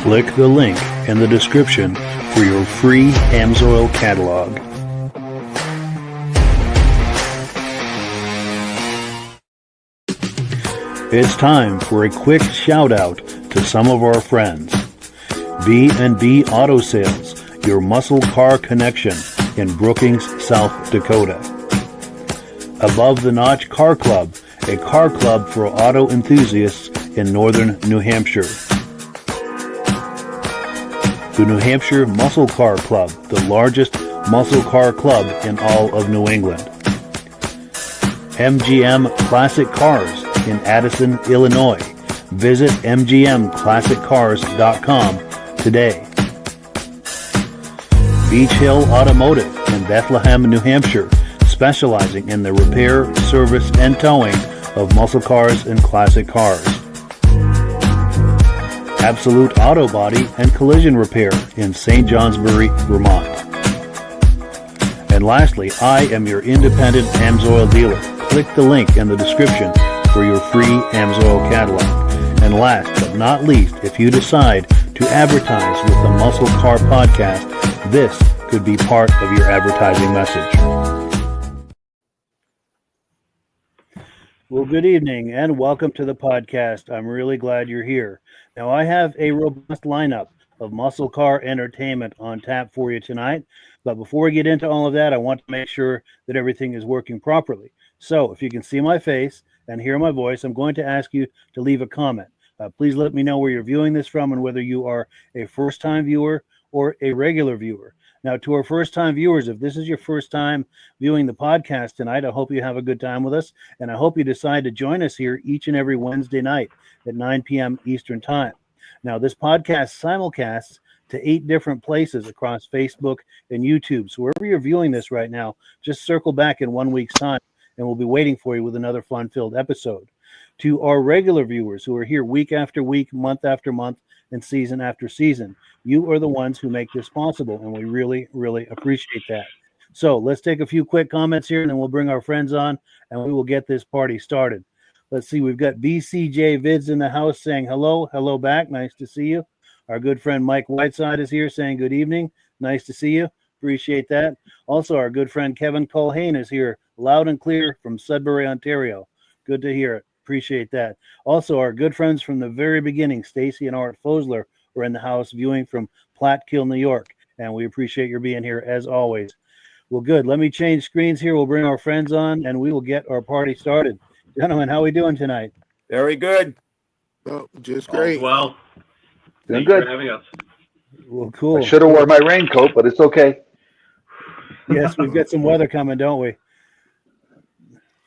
Click the link in the description for your free Amsoil catalog. It's time for a quick shout out to some of our friends. B&B Auto Sales, your muscle car connection in Brookings, South Dakota. Above the Notch Car Club, a car club for auto enthusiasts in northern New Hampshire. The New Hampshire Muscle Car Club, the largest muscle car club in all of New England. MGM Classic Cars in Addison, Illinois. Visit mgmclassiccars.com today. Beach Hill Automotive in Bethlehem, New Hampshire, specializing in the repair, service, and towing of muscle cars and classic cars. Absolute Auto Body and Collision Repair in St. Johnsbury, Vermont. And lastly, I am your independent Amsoil dealer. Click the link in the description for your free Amsoil catalog. And last but not least, if you decide to advertise with the Muscle Car Podcast, this could be part of your advertising message. Well, good evening and welcome to the podcast. I'm really glad you're here. Now, I have a robust lineup of muscle car entertainment on tap for you tonight. But before we get into all of that, I want to make sure that everything is working properly. So if you can see my face and hear my voice, I'm going to ask you to leave a comment. Please let me know where you're viewing this from and whether you are a first-time viewer or a regular viewer. Now, to our first-time viewers, if this is your first time viewing the podcast tonight, I hope you have a good time with us, and I hope you decide to join us here each and every Wednesday night at 9 p.m. Eastern Time. Now, this podcast simulcasts to 8 different places across Facebook and YouTube. So wherever you're viewing this right now, just circle back in 1 week's time, and we'll be waiting for you with another fun-filled episode. To our regular viewers who are here week after week, month after month, and season after season, you are the ones who make this possible, and we really, really appreciate that. So let's take a few quick comments here, and then we'll bring our friends on, and we will get this party started. Let's see, we've got BCJ Vids in the house saying hello, hello back, nice to see you. Our good friend Mike Whiteside is here saying good evening, nice to see you, appreciate that. Also, our good friend Kevin Culhane is here, loud and clear from Sudbury, Ontario. Good to hear it. Appreciate that. Also, our good friends from the very beginning, Stacy and Art Fosler, were in the house viewing from Platkill, New York, and we appreciate your being here as always. Well, good. Let me change screens here. We'll bring our friends on, and we will get our party started. Gentlemen, how are we doing tonight? Very good. Oh, just great. Well, Doing thanks good. for having us. Well, cool. I should have worn my raincoat, but it's okay. Yes, we've got some weather coming, don't we?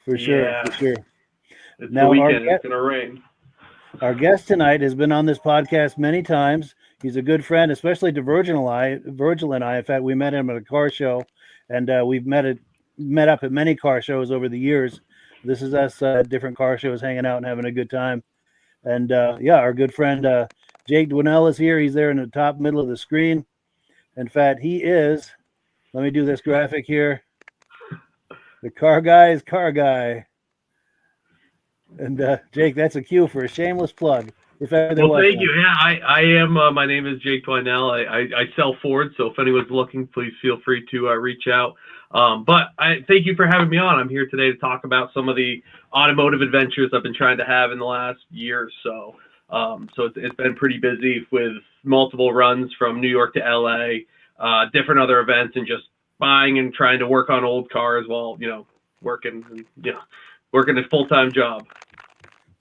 For sure, Yeah. for sure. It's Now, the our weekend. guest- It's going to rain. Our guest tonight has been on this podcast many times. He's a good friend, especially to Virgil and I. In fact, we met him at a car show, and we've met up at many car shows over the years. This is us at different car shows, hanging out and having a good time. And our good friend Jake Dwinell is here. He's there in the top middle of the screen. In fact, he is. Let me do this graphic here. The car guy's car guy. And Jake, that's a cue for a shameless plug. If ever there Well, was thank one. you. Yeah, I am. My name is Jake Dwinell. I sell Ford, so if anyone's looking, please feel free to reach out. But I thank you for having me on. I'm here today to talk about some of the automotive adventures I've been trying to have in the last year or so. So it's been pretty busy with multiple runs from New York to LA, different other events, and just buying and trying to work on old cars while working a full-time job.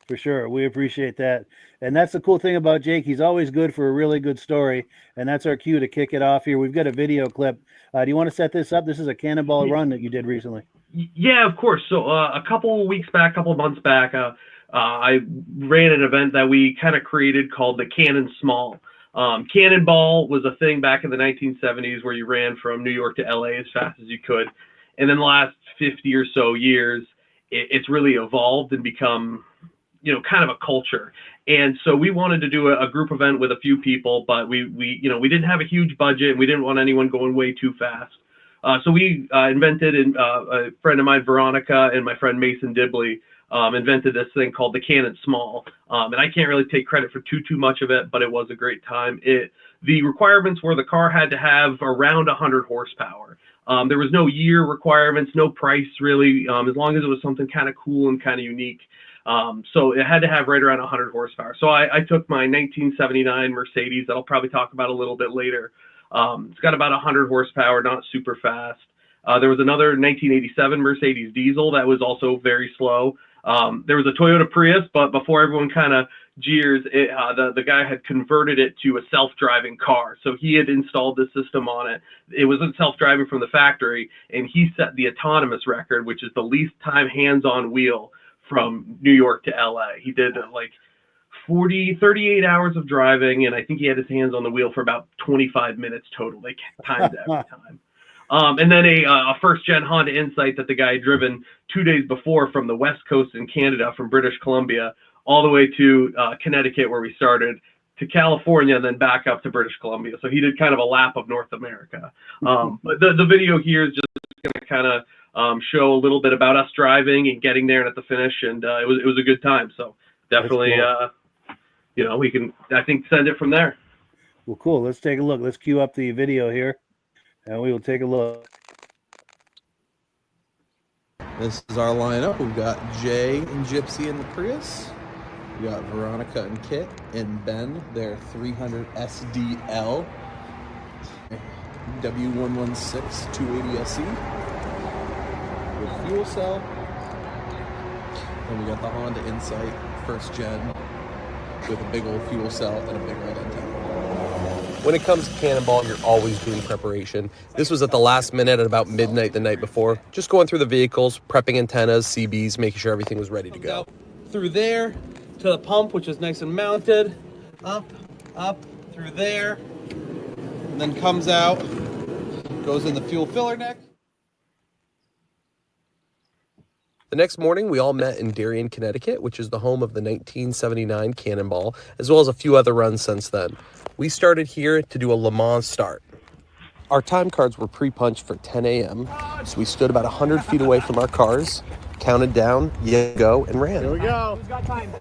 For sure. We appreciate that. And that's the cool thing about Jake. He's always good for a really good story. And that's our cue to kick it off here. We've got a video clip. Do you want to set this up? This is a Cannonball Run that you did recently. Yeah, of course. So a couple of months back, I ran an event that we kind of created called the Cannon Small. Cannonball was a thing back in the 1970s where you ran from New York to LA as fast as you could. And then the last 50 or so years, it's really evolved and become kind of a culture. And so we wanted to do a group event with a few people, but we didn't have a huge budget and we didn't want anyone going way too fast. So we invented, a friend of mine, Veronica, and my friend Mason Dibley, invented this thing called the Cannon Small. And I can't really take credit for too much of it, but it was a great time. The requirements were the car had to have around 100 horsepower. There was no year requirements, no price really, as long as it was something kind of cool and kind of unique. So it had to have right around 100 horsepower. So I took my 1979 Mercedes that I'll probably talk about a little bit later. It's got about 100 horsepower, not super fast. There was another 1987 Mercedes diesel that was also very slow. There was a Toyota Prius, but before everyone kind of jeers, the guy had converted it to a self-driving car. So he had installed the system on it. It wasn't self-driving from the factory, and he set the autonomous record, which is the least time hands-on wheel from New York to LA. He did like 38 hours of driving, and I think he had his hands on the wheel for about 25 minutes total. They timed it every time. And then a first-gen Honda Insight that the guy had driven 2 days before from the West Coast in Canada, from British Columbia, all the way to Connecticut, where we started, to California, and then back up to British Columbia. So he did kind of a lap of North America. But the video here is just going to kind of show a little bit about us driving and getting there and at the finish, and it was a good time. So definitely, cool. We can, I think, send it from there. Well, cool. Let's take a look. Let's cue up the video here, and we will take a look. This is our lineup. We've got Jay and Gypsy in the Prius. We got Veronica and Kit and Ben, their 300 SDL W116 280 SE with fuel cell. And we got the Honda Insight first gen with a big old fuel cell and a big old antenna. When it comes to Cannonball, you're always doing preparation. This was at the last minute at about midnight the night before. Just going through the vehicles, prepping antennas, CBs, making sure everything was ready to go. Through there to the pump, which is nice and mounted. Up, through there. And then comes out, goes in the fuel filler neck. The next morning, we all met in Darien, Connecticut, which is the home of the 1979 Cannonball, as well as a few other runs since then. We started here to do a Le Mans start. Our time cards were pre-punched for 10 a.m., so we stood about 100 feet away from our cars, counted down, go, and ran. Here we go. Who's got time?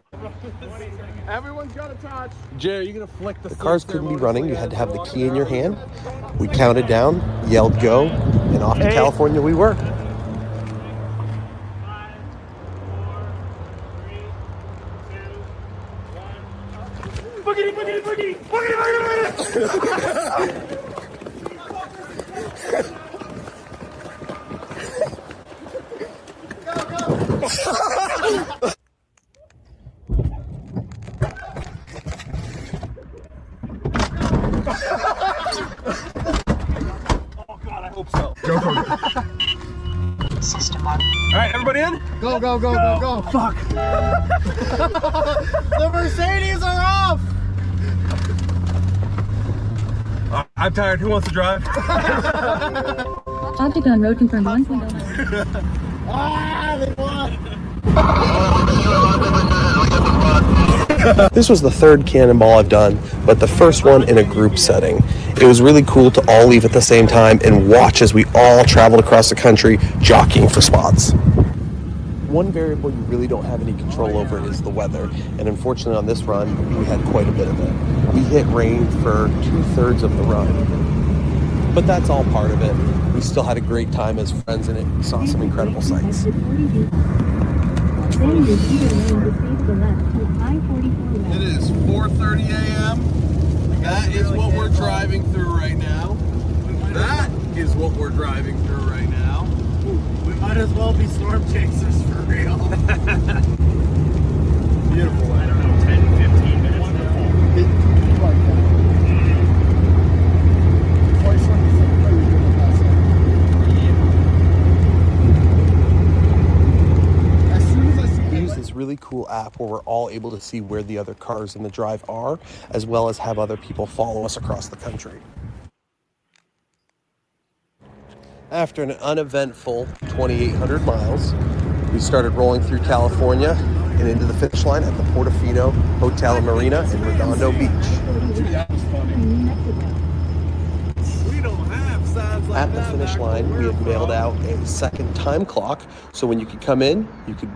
Everyone's got a touch. Jay, are you going to flick the... The cars couldn't be running. You had to have the key in your hand. We counted down, yelled go, and off to California we were. Oh God, I hope so. Go for it. System on. All right, everybody in? Go. Fuck. The Mercedes are off. I'm tired. Who wants to drive? Octagon Road confirmed 1.09. They won. This was the third Cannonball I've done, but the first one in a group setting. It was really cool to all leave at the same time and watch as we all traveled across the country jockeying for spots. One variable you really don't have any control over is the weather, and unfortunately on this run, we had quite a bit of it. We hit rain for 2/3 of the run, but that's all part of it. We still had a great time as friends in it. We saw some incredible sights. It is 4:30 a.m. That is what we're driving through right now. That is what we're driving through right now. We might as well be storm chasers for real. Beautiful. I don't know, 10, 15 minutes. Wonderful. We use this really cool app where we're all able to see where the other cars in the drive are, as well as have other people follow us across the country. After an uneventful 2,800 miles, we started rolling through California and into the finish line at the Portofino Hotel and Marina in Redondo Beach. At the finish line, we had mailed out a second time clock, so when you could come in, you could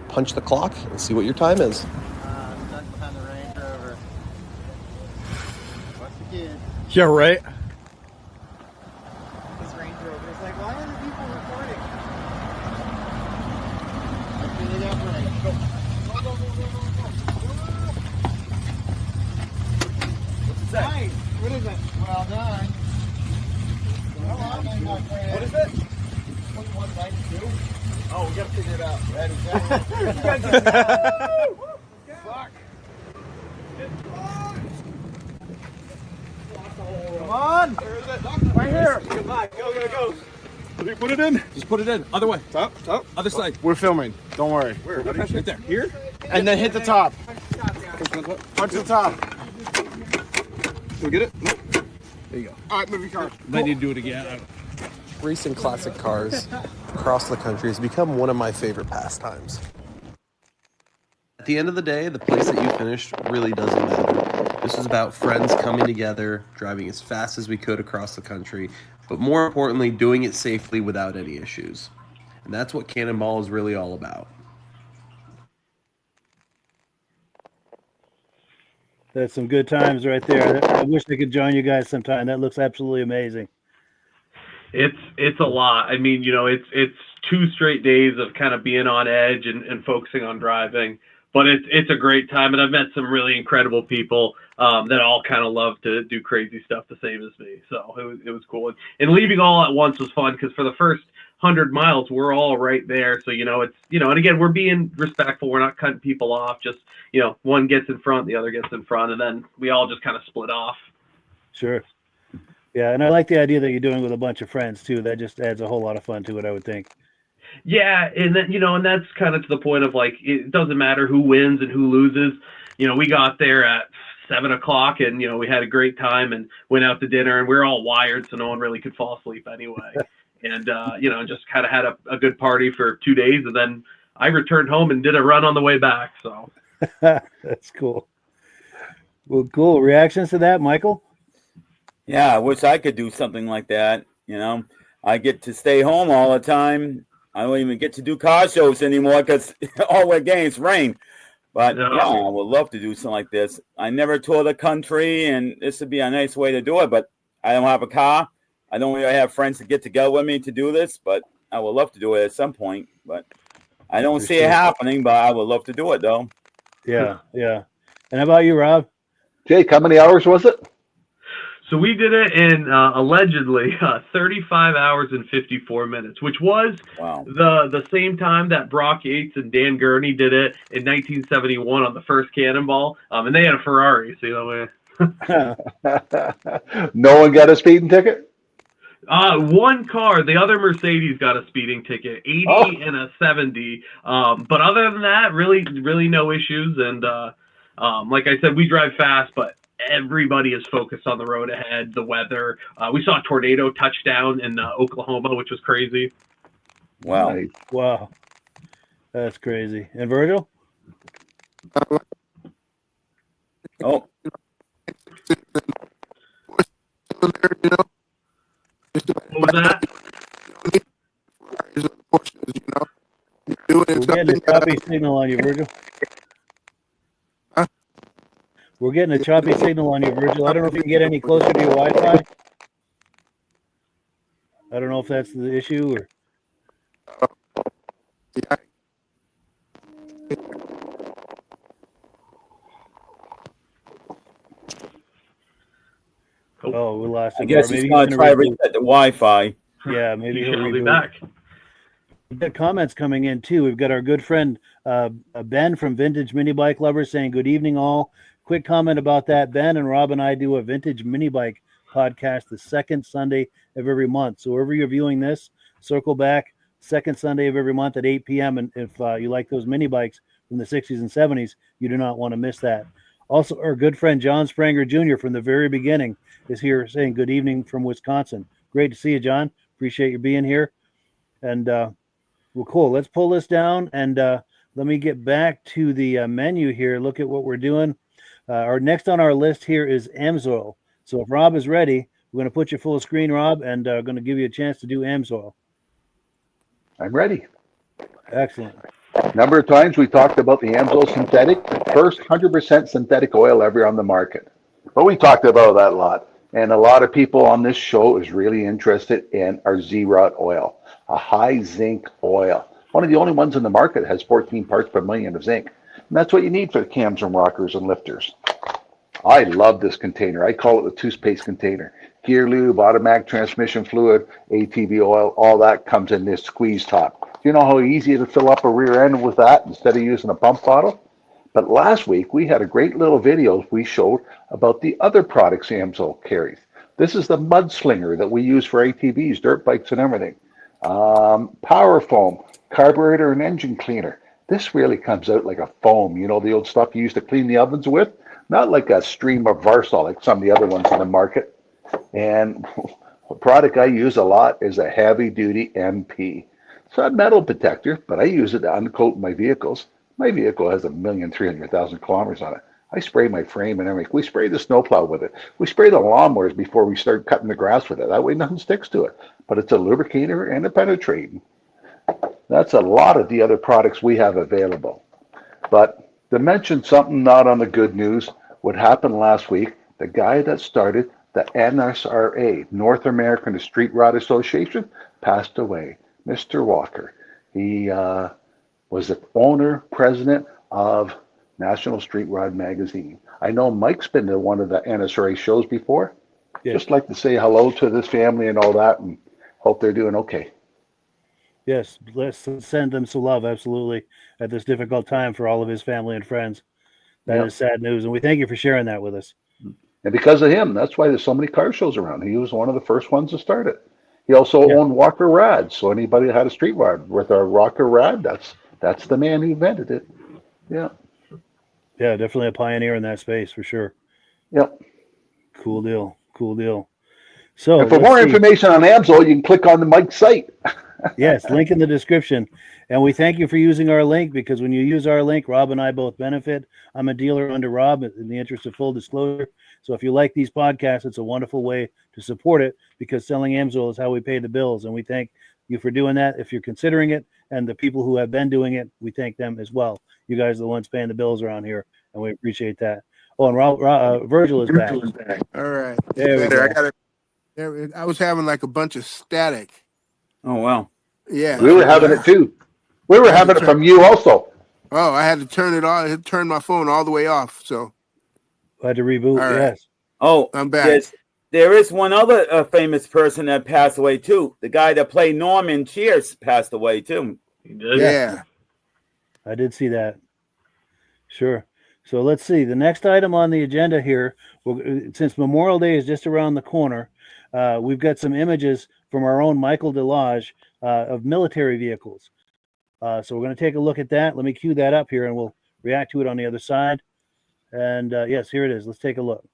punch the clock and see what your time is. Stuck behind the Range Rover. What's the kid? Yeah, right. This Range Rover is like, why are the people recording? Let's get it up right. Go. What's that? Nice. What is it? Well done. What is it? What's 192? Oh, we gotta figure it out. That is Fuck. Come on. Where is it? Right here. Come on. Go. Did you put it in? Just put it in. Other way. Top. Other side. We're filming. Don't worry. Where? Right there. Here? And then hit the top. Punch the top. Can we get it? Nope. There you go. All right, move your car. Might need to do it again. Racing classic cars across the country has become one of my favorite pastimes. At the end of the day, the place that you finished really doesn't matter. This is about friends coming together, driving as fast as we could across the country, but more importantly, doing it safely without any issues. And that's what Cannonball is really all about. That's some good times right there. I wish I could join you guys sometime. That looks absolutely amazing. It's a lot. I mean, it's 2 straight days of kind of being on edge and focusing on driving, but it's a great time. And I've met some really incredible people that all kind of love to do crazy stuff the same as me. So it was cool. And leaving all at once was fun because for the first 100 miles, we're all right there. So, and again, we're being respectful. We're not cutting people off. Just, one gets in front, the other gets in front, and then we all just kind of split off. Sure. Yeah, and I like the idea that you're doing with a bunch of friends too. That just adds a whole lot of fun to it, I would think. Yeah, and then and that's kind of to the point of like it doesn't matter who wins and who loses. We got there at 7:00, and we had a great time and went out to dinner, and we were all wired, so no one really could fall asleep anyway. And just kind of had a good party for 2 days, and then I returned home and did a run on the way back. So that's cool. Well, cool reactions to that, Michael. Yeah, I wish I could do something like that. I get to stay home all the time. I don't even get to do car shows anymore because all we're getting is rain. But yeah, I would love to do something like this. I never toured the country, and this would be a nice way to do it. But I don't have a car. I don't really have friends to get together with me to do this. But I would love to do it at some point. But I don't see it happening. But I would love to do it, though. Yeah. And how about you, Rob? Jake, how many hours was it? So we did it in allegedly 35 hours and 54 minutes, which was the same time that Brock Yates and Dan Gurney did it in 1971 on the first Cannonball, and they had a Ferrari. So No one got a speeding ticket? One car, the other Mercedes got a speeding ticket, 80 and a 70. But other than that, really no issues. And like I said, we drive fast, but everybody is focused on the road ahead, the weather. We saw a tornado touchdown in Oklahoma, which was crazy. Wow. Nice. Wow. That's crazy. And Virgil? What was that? We're getting a choppy signal on you, Virgil. We're getting a choppy signal on you, Virgil. I don't know if you can get any closer to your Wi-Fi. I don't know if that's the issue or. Oh, we lost him. I guess he's going to try to reset the Wi-Fi. Yeah, maybe he'll be back. We've got comments coming in too. We've got our good friend Ben from Vintage Mini Bike Lovers saying, "Good evening, all." Quick comment about that. Ben and Rob and I do a vintage mini bike podcast the second Sunday of every month. So wherever you're viewing this, circle back second Sunday of every month at 8 p.m. And if you like those mini bikes from the 60s and 70s, you do not want to miss that. Also, our good friend John Spranger Jr. from the very beginning is here saying good evening from Wisconsin. Great to see you, John. Appreciate you being here. And well, cool. Let's pull this down and let me get back to the menu here. Look at what we're doing. Our next on our list here is Amsoil. So if Rob is ready, we're going to put you full screen, Rob, and going to give you a chance to do Amsoil. I'm ready. Excellent. Number of times we talked about the Amsoil synthetic, first 100% synthetic oil ever on the market. But we talked about that a lot. And a lot of people on this show is really interested in our Z-Rod oil, a high zinc oil. One of the only ones in the market that has 14 parts per million of zinc. And that's what you need for the cams and rockers and lifters. I love this container. I call it the toothpaste container. Gear lube, automatic transmission fluid, ATV oil, all that comes in this squeeze top. Do you know how easy it is to fill up a rear end with that instead of using a pump bottle? But last week we had a great little video we showed about the other products Amsoil carries. This is the mud slinger that we use for ATVs, dirt bikes, and everything. Power foam, carburetor and engine cleaner. This really comes out like a foam, you know, the old stuff you used to clean the ovens with, not like a stream of Varsol like some of the other ones in the market. And a product I use a lot is a heavy duty MP. It's a metal protector, but I use it to uncoat my vehicles. My vehicle has 1,300,000 kilometers on it. I spray my frame and everything. We spray the snowplow with it. We spray the lawnmowers before we start cutting the grass with it. That way nothing sticks to it. But it's a lubricator and a penetrating. That's a lot of the other products we have available. But to mention something not on the good news, what happened last week, the guy that started the NSRA, North American Street Rod Association, passed away, Mr. Walker. He was the owner, president of National Street Rod Magazine. I know Mike's been to one of the NSRA shows before. Yeah. Just like to say hello to this family and all that, and hope they're doing okay. Yes, let's send them some love, absolutely, at this difficult time for all of his family and friends. That is sad news, and we thank you for sharing that with us. And because of him, that's why there's so many car shows around. He was one of the first ones to start it. He also owned Walker Rads, so anybody that had a street rod with a Walker Rad, that's the man who invented it. Yeah. Yeah, definitely a pioneer in that space for sure. Yep. Cool deal. Cool deal. So, and for more information on Amsoil, you can click on the Mike's site. Yes, link in the description. And we thank you for using our link, because when you use our link, Rob and I both benefit. I'm a dealer under Rob in the interest of full disclosure. So if you like these podcasts, it's a wonderful way to support it, because selling Amsoil is how we pay the bills. And we thank you for doing that if you're considering it. And the people who have been doing it, we thank them as well. You guys are the ones paying the bills around here, and we appreciate that. Oh, and Virgil is back. All right. There we go. I was having like a bunch of static. Oh, wow. Yeah. We were having it too. We were having it from you also. Oh, I had to turn it on. I had to turn my phone all the way off. So I had to reboot. All right. Yes. Oh, I'm back. There is one other famous person that passed away too. The guy that played Norman Cheers passed away too. Yeah. I did see that. Sure. So let's see. The next item on the agenda here, since Memorial Day is just around the corner, we've got some images from our own Micheal Delage of military vehicles. So we're going to take a look at that. Let me cue that up here, and we'll react to it on the other side. And yes, here it is. Let's take a look.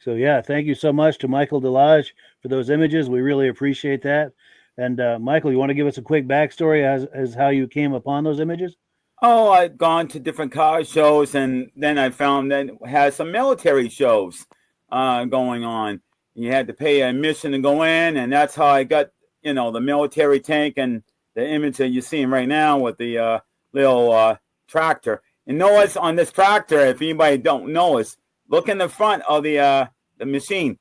So yeah, thank you so much to Micheal Delage for those images. We really appreciate that. And Michael, you want to give us a quick backstory as how you came upon those images? Oh, I'd gone to different car shows, and then I found that it had some military shows going on. You had to pay admission to go in, and that's how I got, the military tank and the image that you're seeing right now with the little tractor. And notice on this tractor, if anybody don't notice, look in the front of the machine.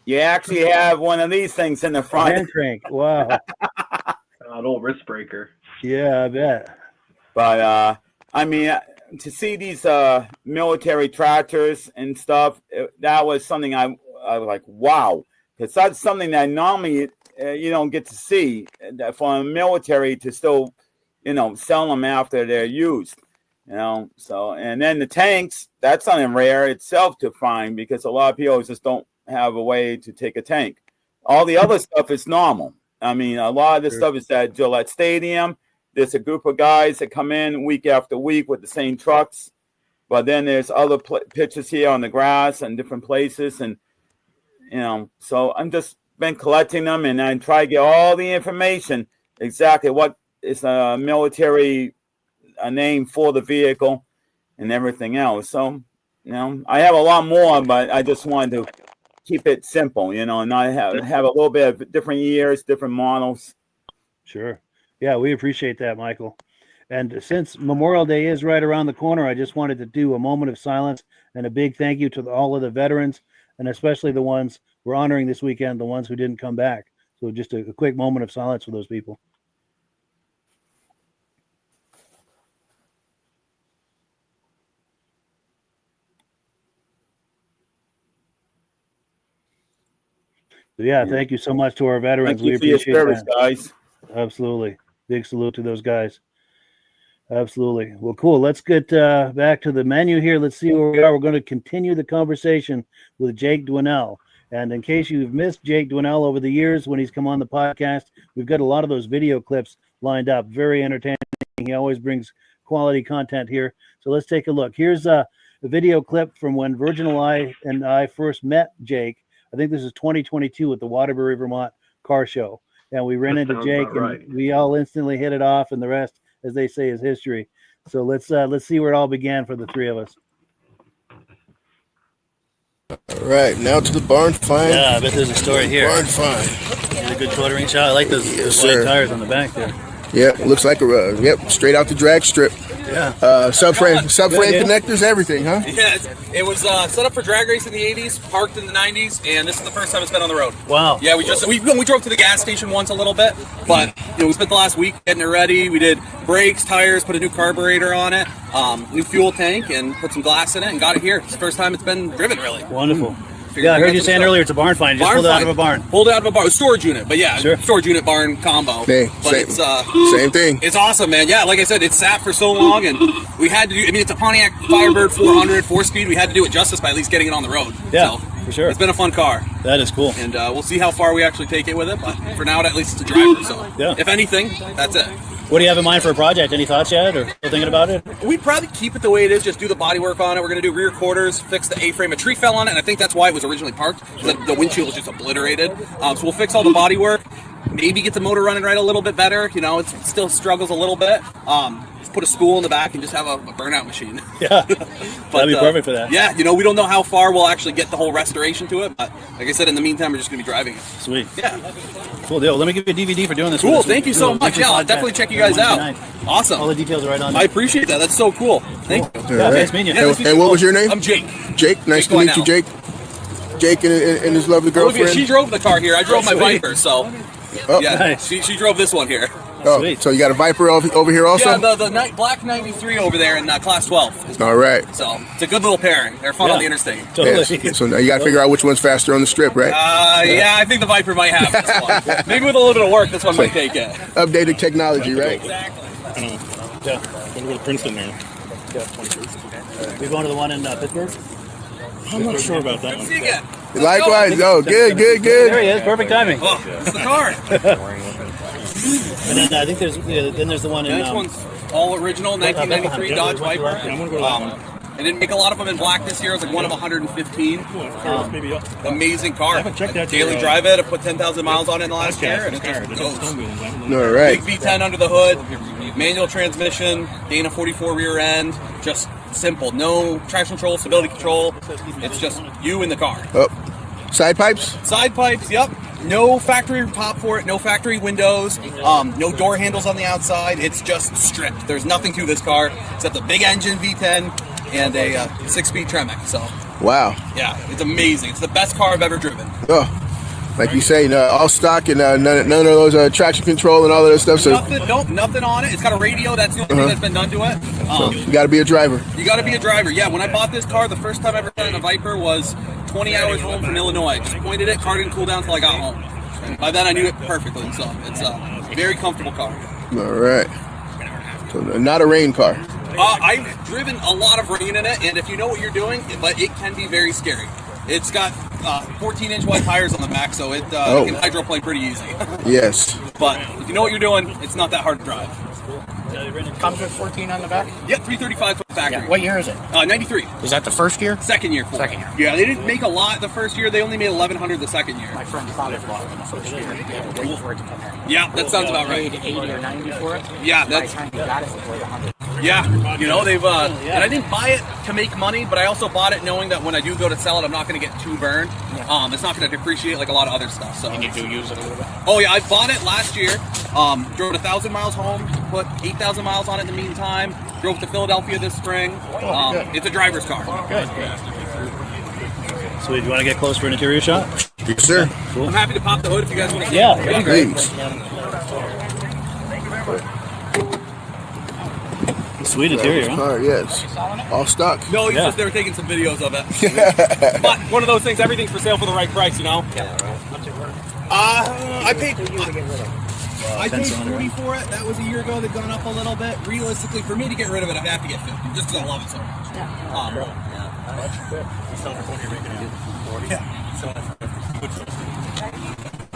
You actually have one of these things in the front. Hand crank. Wow. An old wrist breaker. Yeah, I bet. But to see these military tractors and stuff, that was something I was like, wow, because that's something that normally you don't get to see. For a military to still, sell them after they're used. So, and then the tanks, that's something rare itself to find, because a lot of people just don't have a way to take a tank. All the other stuff is normal. I mean, a lot of this stuff is at Gillette Stadium. There's a group of guys that come in week after week with the same trucks. But then there's other pictures here on the grass and different places. And, so I'm just been collecting them, and I try to get all the information, exactly what is a military name for the vehicle and everything else. So, I have a lot more, but I just wanted to keep it simple, and not have a little bit of different years, different models. Sure. Yeah, we appreciate that, Michael. And since Memorial Day is right around the corner, I just wanted to do a moment of silence and a big thank you to all of the veterans, and especially the ones we're honoring this weekend, the ones who didn't come back. So just a quick moment of silence for those people. So yeah, thank you so much to our veterans. Thank you We for your appreciate service, that. guys. Absolutely. Big salute to those guys. Absolutely. Well, cool. Let's get back to the menu here. Let's see where we are. We're going to continue the conversation with Jake Dwinell. And in case you've missed Jake Dwinell over the years when he's come on the podcast, we've got a lot of those video clips lined up. Very entertaining. He always brings quality content here. So let's take a look. Here's a video clip from when Virgil and I first met Jake. I think this is 2022 at the Waterbury, Vermont car show. And we ran into Jake, and we all instantly hit it off, and the rest, as they say, is history. So let's see where it all began for the three of us. All right, now to the barn find. Yeah, I bet there's a story here. Barn find. And a good quartering shot. I like those white tires on the back there. Yeah, looks like a straight out the drag strip. Yeah. Subframe connectors, everything, huh? Yeah, it was set up for drag race in the 80s, parked in the 90s, and this is the first time it's been on the road. Wow. Yeah, we drove to the gas station once a little bit, but we spent the last week getting it ready. We did brakes, tires, put a new carburetor on it, new fuel tank, and put some glass in it, and got it here. It's the first time it's been driven, really. Wonderful. Yeah, I heard you saying earlier it's a barn find. Just pulled it out of a barn. Pulled it out of a barn. Storage unit, but yeah, sure. Storage unit barn combo. Hey, but it's same thing. It's awesome, man. Yeah, like I said, it's sat for so long, and we had to do. I mean, it's a Pontiac Firebird 400 4-speed. We had to do it justice by at least getting it on the road. Yeah, so, for sure. It's been a fun car. That is cool. And we'll see how far we actually take it with it. But for now, at least it's a driver. So yeah. If anything, that's it. What do you have in mind for a project? Any thoughts yet, or still thinking about it? We'd probably keep it the way it is, just do the body work on it. We're going to do rear quarters, fix the A-frame. A tree fell on it, and I think that's why it was originally parked. The windshield was just obliterated. So we'll fix all the body work, maybe get the motor running right a little bit better. It still struggles a little bit. Just put a spool in the back and just have a burnout machine. Yeah, that'd be perfect for that. Yeah, we don't know how far we'll actually get the whole restoration to it, but like I said, in the meantime, we're just going to be driving it. Sweet. Yeah. Cool deal. Let me give you a DVD for doing this. Cool. Thank you so much. Yeah, I'll definitely check you guys out. Awesome. All the details are right on there. I appreciate that. That's so cool. Thank you. Yeah, nice meeting you. And what was your name? I'm Jake. Jake. Nice to meet you, Jake. Jake and his lovely girlfriend. She drove the car here. I drove my Viper, so yeah, nice. she drove this one here. Oh, sweet. So you got a Viper over here also? Yeah, the black 93 over there in class 12. All right. So it's a good little pairing. They're fun on the interstate. Totally. Yes. So now you got to figure out which one's faster on the strip, right? Yeah, I think the Viper might have this one. Maybe with a little bit of work, this one might take it. Updated technology, right? Exactly. Yeah. Go to Princeton there. We going to the one in Pittsburgh? I'm not sure about that one. See you again. Likewise. Oh, good. There he is. Perfect timing. Oh, it's the car. And then I think there's the one in. This one's all original 1993 Dodge Viper. I'm gonna go to that one. I didn't make a lot of them in black this year. I was like one of 115. Amazing car. I haven't checked that Daily yet. drive it. I put 10,000 miles on it in the last year, and it just goes. All right. Big V10 under the hood, manual transmission, Dana 44 rear end, just simple. No traction control, stability control. It's just you in the car. Oh, side pipes? Side pipes, yep. No factory top for it, no factory windows, no door handles on the outside. It's just stripped. There's nothing to this car except a big engine V10 and a 6-speed Tremec. So, Wow. yeah, it's amazing. It's the best car I've ever driven. Oh, like you say, all stock and none of those traction control and all of that stuff. So Nothing on it. It's got a radio. That's the only thing that's been done to it. you got to be a driver. You got to be a driver. Yeah, when I bought this car, the first time I ever got in a Viper was 20 hours home from Illinois. Just pointed it, car didn't cool down until I got home. And by then I knew it perfectly. So it's a very comfortable car. All right. So not a rain car. I've driven a lot of rain in it, and if you know what you're doing, but it can be very scary. It's got 14-inch wide tires on the back, so it can hydroplane pretty easy. Yes. But if you know what you're doing, it's not that hard to drive. Comes with 14 on the back? Yeah, 335 foot factory. Yeah. What year is it? 93. Is that the first year? Second year. Second year. Yeah, they didn't make a lot the first year. They only made 1,100 the second year. My friend's father bought it in the first year. He had to wait for it to come in. Yeah, that sounds about right. Paid 80 or 90 for it. Yeah, By that's... the time he got it, it was worth 100. Yeah, you know, they've, and I didn't buy it to make money, but I also bought it knowing that when I do go to sell it, I'm not going to get too burned. It's not going to depreciate like a lot of other stuff. So. And you do use it a little bit? Oh yeah, I bought it last year, drove 1,000 miles home, put 8,000 miles on it in the meantime, drove to Philadelphia this spring. It's a driver's car. Good. So, do you want to get close for an interior shot? Yes, sir. Cool. I'm happy to pop the hood if you guys want to see Yeah, it. that'd be great. Please. Sweet interior, huh? Car, yes. All stock. No, it's Yeah. just they were taking some videos of it. But one of those things, everything's for sale for the right price, you know? I paid 40 for it. That was a year ago. They've gone up a little bit. Realistically, for me to get rid of it, I'd have to get 50, just because I love it so much.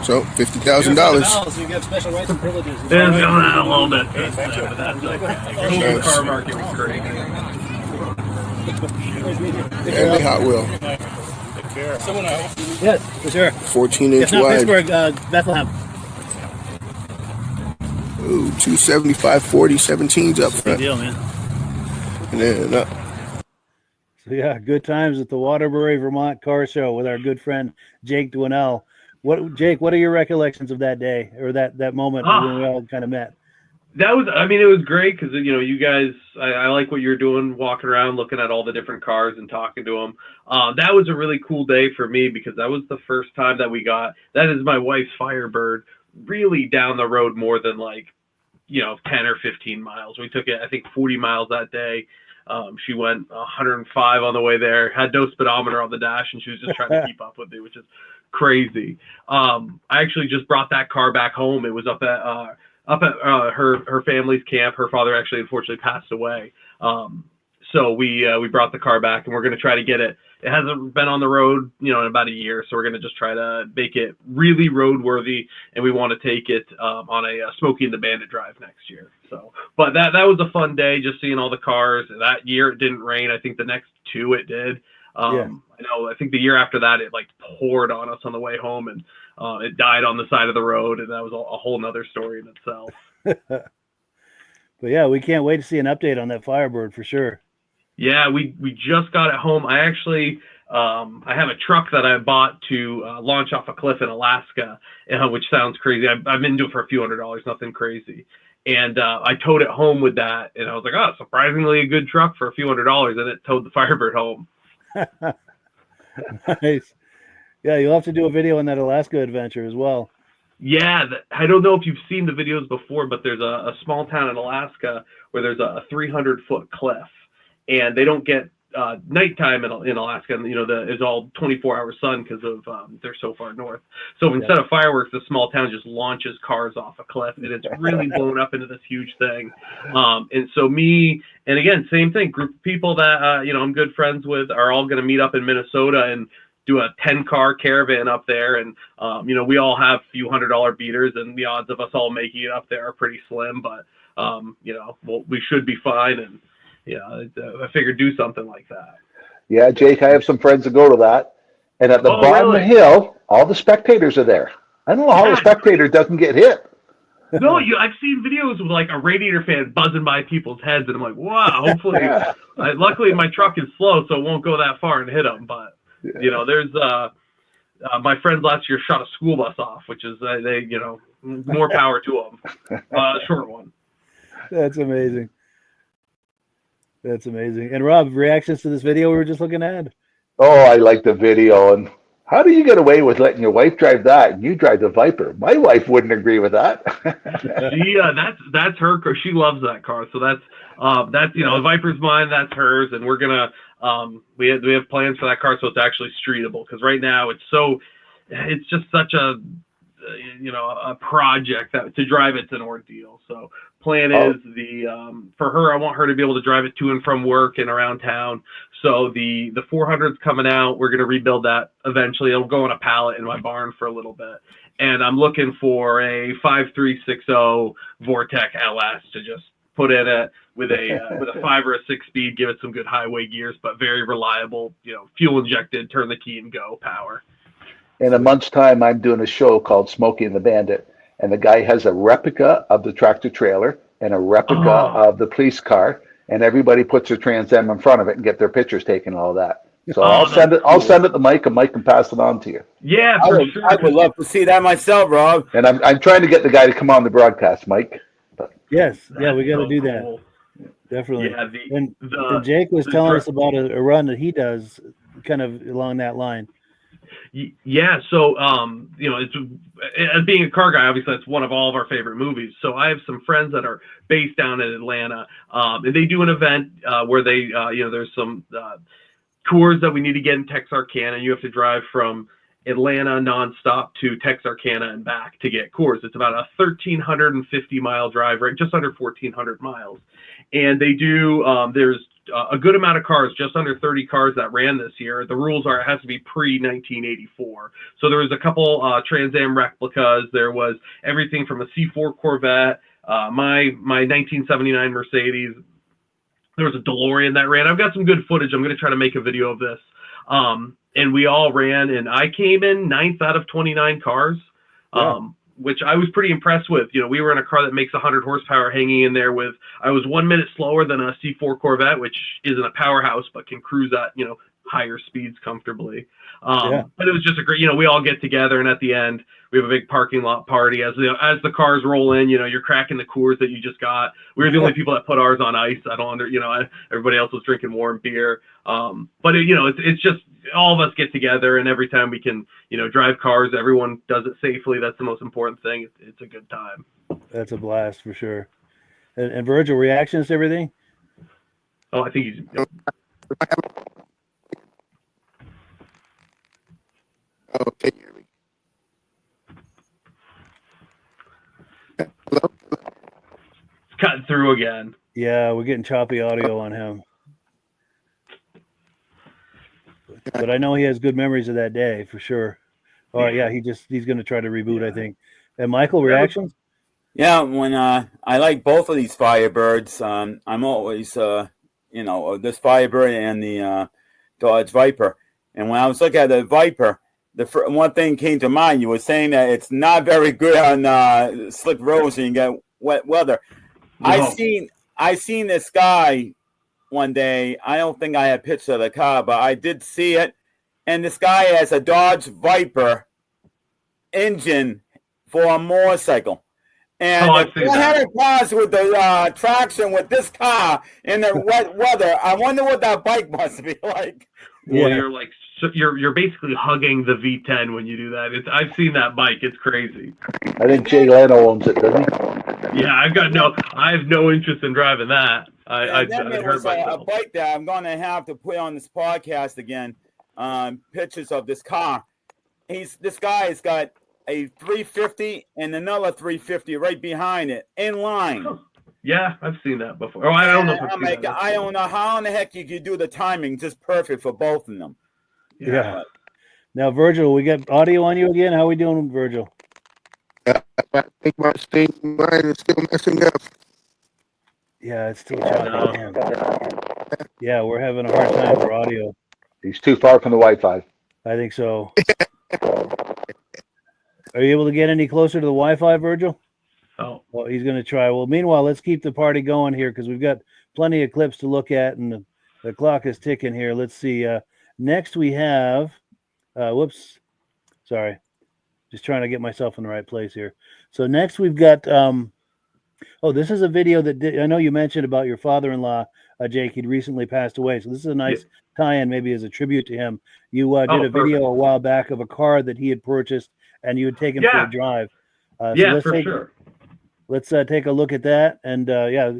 So $50,000. So you get special rights and privileges. It's going out a little bit. But that's like, the car market was great. And the Hot Wheel. Yes, for sure. 14-inch If not wide. Pittsburgh, Bethlehem. Ooh, 275 40 17s up Big front. deal, man. And then up. So yeah, good times at the Waterbury, Vermont Car Show with our good friend Jake Dwinell. Jake, what are your recollections of that day or that moment when we all kind of met? That was, I mean, it was great because, you know, you guys, I like what you're doing, walking around, looking at all the different cars and talking to them. That was a really cool day for me because that was the first time that we got, that is my wife's Firebird, really down the road more than like, 10 or 15 miles. We took it, I think, 40 miles that day. She went 105 on the way there, had no speedometer on the dash, and she was just trying to keep up with me, which is crazy. I actually just brought that car back home. It was up at her family's camp. Her father actually unfortunately passed away. So we brought the car back, and we're going to try to get it. It hasn't been on the road, in about a year. So we're going to just try to make it really roadworthy, and we want to take it on a Smokey and the Bandit drive next year. So, but that was a fun day, just seeing all the cars. That year it didn't rain. I think the next two it did. I think the year after that it like poured on us on the way home, and it died on the side of the road, and that was a whole nother story in itself. But yeah, we can't wait to see an update on that Firebird for sure. Yeah, we just got it home. I actually I have a truck that I bought to launch off a cliff in Alaska, which sounds crazy. I've been doing it for a few $100s, nothing crazy. And I towed it home with that, and I was like, oh, surprisingly a good truck for a few $100s, and it towed the Firebird home. Nice. Yeah, you'll have to do a video on that Alaska adventure as well. Yeah, I don't know if you've seen the videos before, but there's a small town in Alaska where there's a 300-foot cliff, and they don't get nighttime in Alaska. And, it's all 24-hour sun because of they're so far north. So instead of fireworks, the small town just launches cars off a cliff, and it's really blown up into this huge thing. And so me, and again, same thing, group of people that, I'm good friends with are all going to meet up in Minnesota and do a 10-car caravan up there. And, we all have a few $100 beaters, and the odds of us all making it up there are pretty slim, but, we should be fine. And, I figured do something like that. Yeah, Jake, I have some friends that go to that. And at the bottom of the hill, all the spectators are there. I don't know how the spectator doesn't get hit. No, I've seen videos with like a Radiator fan buzzing by people's heads, and I'm like, wow. Hopefully, luckily my truck is slow, so it won't go that far and hit them. But there's my friends last year shot a school bus off, which is more power to them. Short one. That's amazing. That's amazing. And Rob, reactions to this video we were just looking at? Oh, I like the video. And how do you get away with letting your wife drive that and you drive the Viper? My wife wouldn't agree with that. That's her car. She loves that car. So that's the Viper's mine. That's hers, and we're gonna we have plans for that car so it's actually streetable, because right now it's just such a project that to drive it's an ordeal. So plan is for her, I want her to be able to drive it to and from work and around town. So the 400's coming out. We're going to rebuild that eventually. It'll go on a pallet in my barn for a little bit. And I'm looking for a 5360 Vortec LS to just put in it with a 5 or a 6-speed, give it some good highway gears, but very reliable, fuel injected, turn the key and go power. In a month's time, I'm doing a show called Smokey and the Bandit, and the guy has a replica of the tractor trailer and a replica of the police car, and everybody puts their Trans Am in front of it and get their pictures taken and all that. So I'll send it to Mike, and Mike can pass it on to you. Yeah, I would love to see that myself, Rob. And I'm trying to get the guy to come on the broadcast, Mike. But. Yes, yeah, we got to do that. Cool. Definitely. Yeah, and Jake was telling us about a run that he does kind of along that line. Yeah, so it's as being a car guy, obviously that's one of all of our favorite movies. So I have some friends that are based down in Atlanta, and they do an event where they there's some tours that we need to get in Texarkana. You have to drive from Atlanta nonstop to Texarkana and back to get Coors. It's about a 1,350 mile drive, right, just under 1,400 miles. And they do there's a good amount of cars, just under 30 cars that ran this year. The rules are it has to be pre-1984. So there was a couple Trans Am replicas. There was everything from a C4 Corvette, my 1979 Mercedes. There was a DeLorean that ran. I've got some good footage. I'm going to try to make a video of this. And we all ran, and I came in 9th out of 29 cars. Which I was pretty impressed with. We were in a car that makes 100 horsepower hanging in there with, I was 1 minute slower than a C4 Corvette, which isn't a powerhouse, but can cruise at, higher speeds comfortably. But it was just a great, we all get together, and at the end, we have a big parking lot party. As the cars roll in, you're cracking the Coors that you just got. We were the only people that put ours on ice. Everybody else was drinking warm beer. But it's just all of us get together, and every time we can, drive cars, everyone does it safely. That's the most important thing. It's a good time. That's a blast for sure. And Virgil, reactions to everything? Oh, I think he's. Okay. Hello? It's cutting through again. Yeah, we're getting choppy audio on him. But I know he has good memories of that day for sure. All right, yeah, he's going to try to reboot, I think. And Michael, reactions? Yeah, when I like both of these Firebirds, I'm always this Firebird and the Dodge Viper. And when I was looking at the Viper, one thing came to mind. You were saying that it's not very good on slick roads and you get wet weather. No. I seen this guy one day. I don't think I had a picture of the car, but I did see it. And this guy has a Dodge Viper engine for a motorcycle. And if you had a cars with the traction with this car in the wet weather, I wonder what that bike must be like. Well, you're basically hugging the V10 when you do that. I've seen that bike. It's crazy. I think Jay Leno owns it, doesn't he? Yeah, I have no interest in driving that. I'd hurt myself. A bike that I'm going to have to put on this podcast again. Pictures of this car. This guy has got a 350 and another 350 right behind it in line. Yeah, I've seen that before. Oh, I don't know. I don't know how in the heck you could do the timing just perfect for both of them. Yeah. Now, Virgil, we got audio on you again. How are we doing, Virgil? I think my state line is still messing up. Yeah, it's still choppy. Man. Yeah, we're having a hard time for audio. He's too far from the Wi-Fi. I think so. Are you able to get any closer to the Wi-Fi, Virgil? Oh. Well, he's going to try. Well, meanwhile, let's keep the party going here because we've got plenty of clips to look at, and the clock is ticking here. Let's see. Next, we have. Whoops. Sorry. Just trying to get myself in the right place here. So next, we've got. Oh, this is a video that I know you mentioned about your father-in-law, Jake. He'd recently passed away. So this is a nice tie-in, maybe as a tribute to him. You did a video a while back of a car that he had purchased, and you had taken for a drive. Sure. Let's take a look at that, and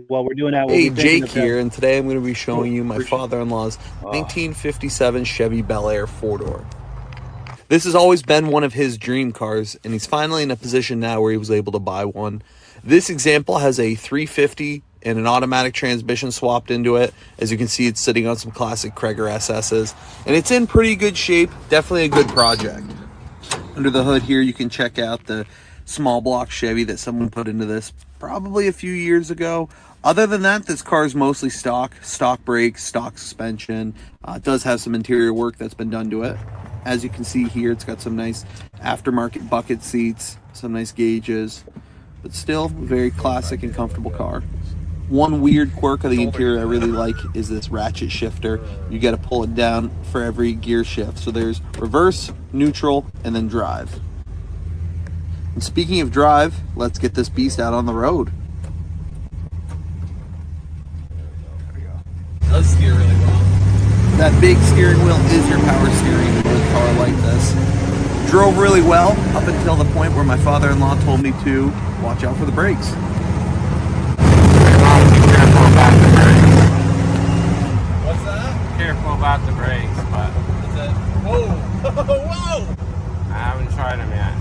while we're doing that, hey, Jake here, and today I'm going to be showing you my father-in-law's 1957 Chevy Bel Air 4-door. This has always been one of his dream cars, and he's finally in a position now where he was able to buy one. This example has a 350 and an automatic transmission swapped into it. As you can see, it's sitting on some classic Kreger SS's, and it's in pretty good shape. Definitely a good project. Under the hood here, you can check out the small block Chevy that someone put into this probably a few years ago. Other than that, this car is mostly stock brakes, stock suspension. It does have some interior work that's been done to it. As you can see here, it's got some nice aftermarket bucket seats, some nice gauges, but still a very classic and comfortable car. One weird quirk of the interior I really like is this ratchet shifter. You got to pull it down for every gear shift. So there's reverse, neutral, and then drive. And speaking of drive, let's get this beast out on the road. It does steer really well. That big steering wheel is your power steering with a car like this. Drove really well up until the point where my father-in-law told me to watch out for the brakes. What's that? Careful about the brakes, but What's that? Whoa! Whoa! I haven't tried them yet.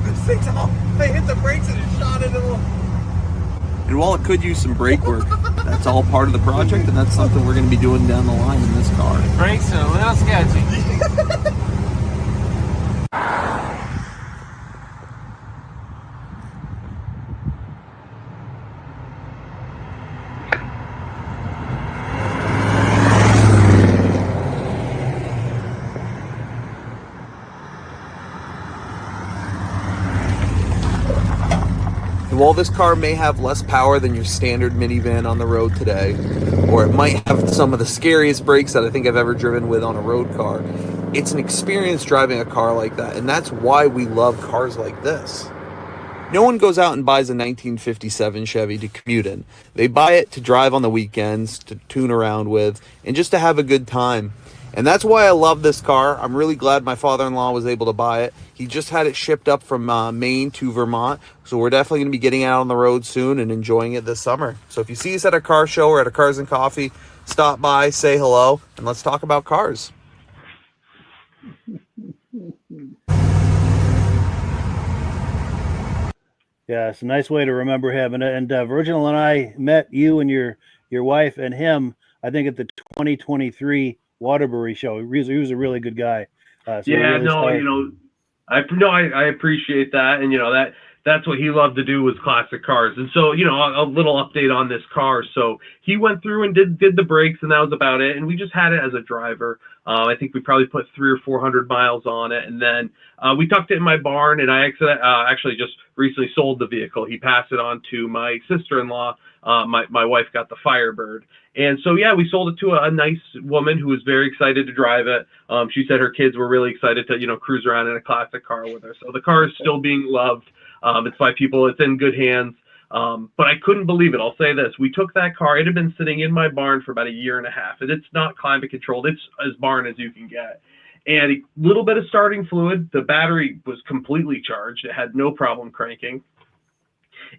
This thing's all. I hit the brakes and it shot into the. And while it could use some brake work, that's all part of the project, and that's something we're going to be doing down the line in this car. The brakes are a little sketchy. And while this car may have less power than your standard minivan on the road today, or it might have some of the scariest brakes that I think I've ever driven with on a road car, it's an experience driving a car like that, and that's why we love cars like this. No one goes out and buys a 1957 Chevy to commute in. They buy it to drive on the weekends, to tune around with, and just to have a good time. And that's why I love this car. I'm really glad my father-in-law was able to buy it. He just had it shipped up from Maine to Vermont. So we're definitely going to be getting out on the road soon and enjoying it this summer. So if you see us at a car show or at a Cars and Coffee, stop by, say hello, and let's talk about cars. Yeah, it's a nice way to remember him. And Virgil and I met you and your wife and him, I think, at the 2023 Waterbury show. He was a really good guy. I appreciate that, and that's what he loved to do, was classic cars. And so, a little update on this car. So he went through and did the brakes, and that was about it. And we just had it as a driver. I think we probably put 300 or 400 miles on it, and then we tucked it in my barn. And I actually just recently sold the vehicle. He passed it on to my sister-in-law. My wife got the Firebird. And so, we sold it to a nice woman who was very excited to drive it. She said her kids were really excited to, cruise around in a classic car with her. So the car is still being loved. It's by people. It's in good hands. But I couldn't believe it. I'll say this. We took that car. It had been sitting in my barn for about a year and a half. And it's not climate controlled. It's as barn as you can get. And a little bit of starting fluid. The battery was completely charged. It had no problem cranking.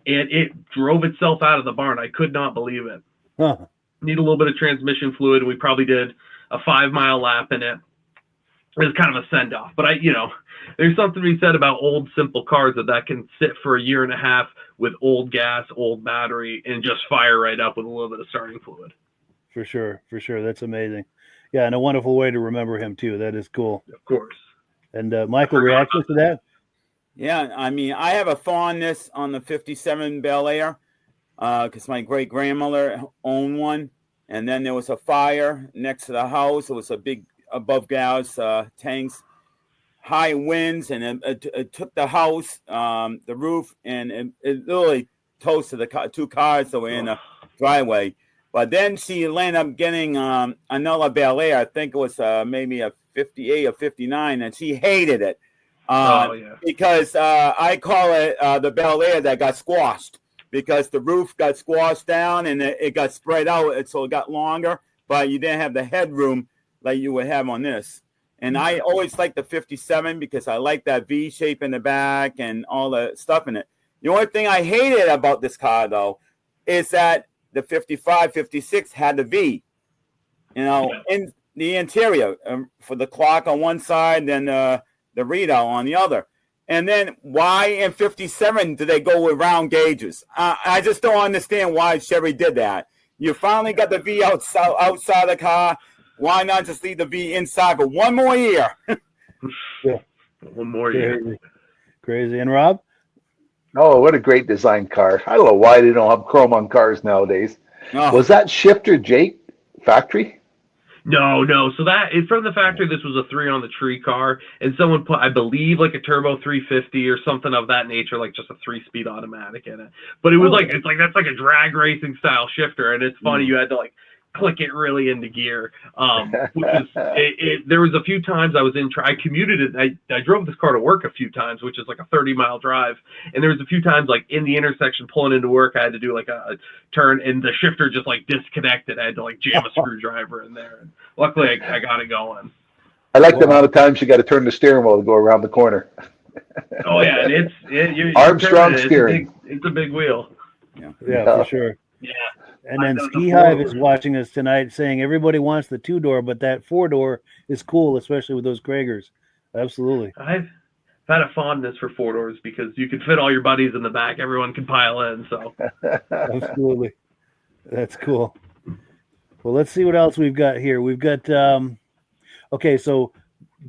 And it drove itself out of the barn. I could not believe it. Huh. Need a little bit of transmission fluid. We probably did a 5-mile lap in it. It was kind of a send off, but there's something to be said about old, simple cars that can sit for a year and a half with old gas, old battery, and just fire right up with a little bit of starting fluid. For sure. That's amazing. Yeah, and a wonderful way to remember him too. That is cool. Of course. And Michael, reaction to that? Yeah, I mean, I have a fondness on the 57 Bel Air. because my great grandmother owned one. And then there was a fire next to the house. It was a big above gas tanks, high winds, and it took the house, the roof, and it literally toasted the two cars that were in the driveway. But then she landed up getting another Bel Air. I think it was maybe a 58 or 59, and she hated it because I call it the Bel Air that got squashed, because the roof got squashed down and it got spread out, so it got longer, but you didn't have the headroom like you would have on this. And I always like the 57 because I like that V shape in the back and all the stuff in it. The only thing I hated about this car, though, is that the 55, 56 had the V, in the interior for the clock on one side, and the readout on the other. And then why in 57 do they go with round gauges? I just don't understand why Chevy did that. You finally got the V outside the car. Why not just leave the V inside for one more year? Yeah. One more year. Crazy. And Rob? Oh, what a great design car. I don't know why they don't have chrome on cars nowadays. Oh. Was that shifter, Jake, factory? No. So that from the factory, this was a 3 on the tree car, and someone put, I believe, like a turbo 350 or something of that nature, like just a 3-speed automatic in it. But it was that's like a drag racing style shifter, and it's funny, you had to like click it really into gear. Which is there was a few times I was I commuted it. I drove this car to work a few times, which is like a 30-mile drive. And there was a few times like in the intersection pulling into work, I had to do like a turn, and the shifter just like disconnected. I had to like jam a screwdriver in there. And luckily I got it going. I like the amount of times you got to turn the steering wheel to go around the corner. Oh yeah, and you're Armstrong steering. It's a big wheel. Yeah, for sure. Yeah. And then Ski Hive is watching us tonight, saying everybody wants the 2-door, but that 4-door is cool, especially with those Kragers. Absolutely. I've had a fondness for 4-doors because you can fit all your buddies in the back. Everyone can pile in. So Absolutely. That's cool. Well, let's see what else we've got here. We've got, okay, so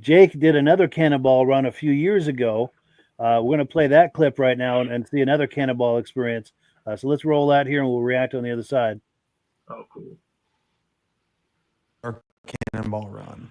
Jake did another Cannonball Run a few years ago. We're going to play that clip right now and see another Cannonball experience. So let's roll that here and we'll react on the other side. Oh, cool. Our Cannonball Run.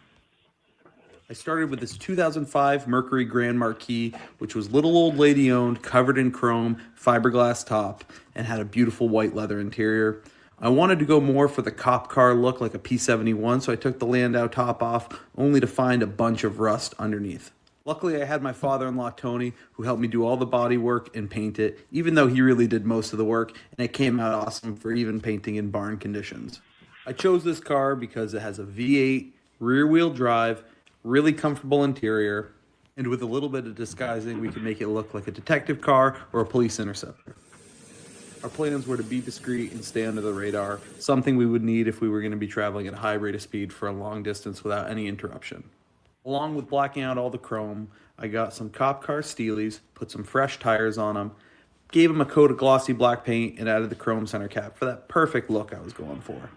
I started with this 2005 Mercury Grand Marquis, which was little old lady owned, covered in chrome, fiberglass top, and had a beautiful white leather interior. I wanted to go more for the cop car look, like a P71, so I took the Landau top off, only to find a bunch of rust underneath. Luckily, I had my father-in-law, Tony, who helped me do all the body work and paint it, even though he really did most of the work, and it came out awesome for even painting in barn conditions. I chose this car because it has a V8, rear-wheel drive, really comfortable interior, and with a little bit of disguising, we could make it look like a detective car or a police interceptor. Our plans were to be discreet and stay under the radar, something we would need if we were going to be traveling at a high rate of speed for a long distance without any interruption. Along with blacking out all the chrome, I got some cop car steelies, put some fresh tires on them, gave them a coat of glossy black paint, and added the chrome center cap for that perfect look I was going for.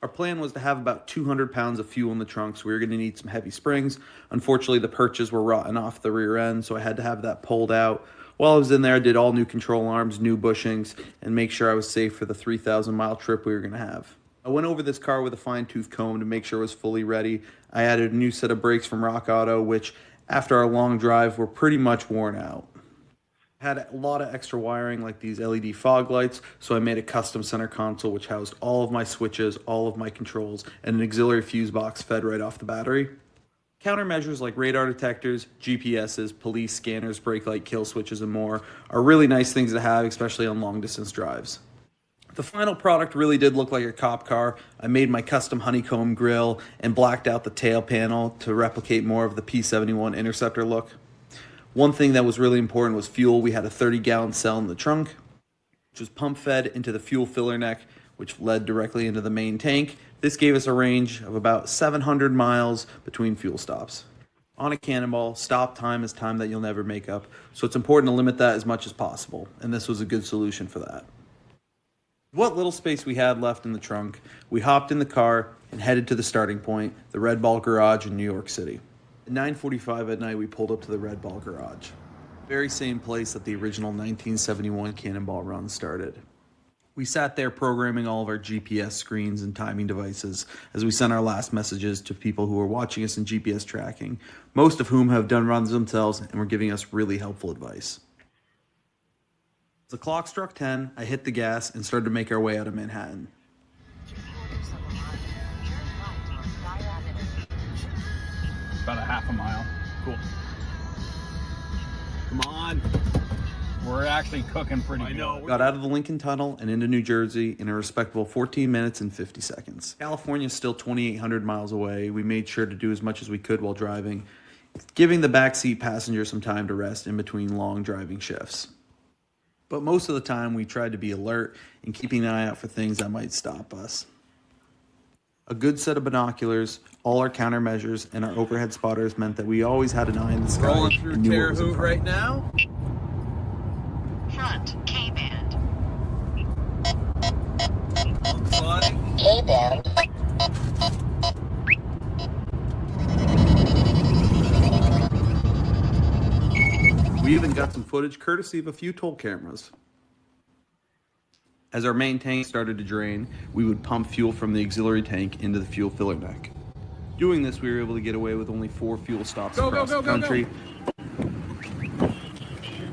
Our plan was to have about 200 pounds of fuel in the trunk, so we were going to need some heavy springs. Unfortunately, the perches were rotten off the rear end, so I had to have that pulled out. While I was in there, I did all new control arms, new bushings, and make sure I was safe for the 3,000-mile trip we were going to have. I went over this car with a fine-tooth comb to make sure it was fully ready. I added a new set of brakes from Rock Auto, which, after our long drive, were pretty much worn out. I had a lot of extra wiring, like these LED fog lights, so I made a custom center console which housed all of my switches, all of my controls, and an auxiliary fuse box fed right off the battery. Countermeasures like radar detectors, GPSs, police scanners, brake light kill switches, and more are really nice things to have, especially on long-distance drives. The final product really did look like a cop car. I made my custom honeycomb grille and blacked out the tail panel to replicate more of the P71 Interceptor look. One thing that was really important was fuel. We had a 30-gallon cell in the trunk, which was pump-fed into the fuel filler neck, which led directly into the main tank. This gave us a range of about 700 miles between fuel stops. On a Cannonball, stop time is time that you'll never make up, so it's important to limit that as much as possible, and this was a good solution for that. What little space we had left in the trunk, we hopped in the car and headed to the starting point, the Red Ball Garage in New York City. At 9:45 at night, we pulled up to the Red Ball Garage. Very same place that the original 1971 Cannonball Run started. We sat there programming all of our GPS screens and timing devices as we sent our last messages to people who were watching us in GPS tracking, most of whom have done runs themselves and were giving us really helpful advice. As the clock struck 10, I hit the gas and started to make our way out of Manhattan. About a half a mile. Cool. Come on. We're actually cooking pretty good. I know. Got out of the Lincoln Tunnel and into New Jersey in a respectable 14 minutes and 50 seconds. California is still 2,800 miles away. We made sure to do as much as we could while driving, giving the backseat passenger some time to rest in between long driving shifts. But most of the time, we tried to be alert and keeping an eye out for things that might stop us. A good set of binoculars, all our countermeasures, and our overhead spotters meant that we always had an eye in the sky. Rolling through Terre Haute right now. Front K-band. Sliding. K-band. We even got some footage courtesy of a few toll cameras. As our main tank started to drain, we would pump fuel from the auxiliary tank into the fuel filler neck. Doing this, we were able to get away with only 4 fuel stops across the country.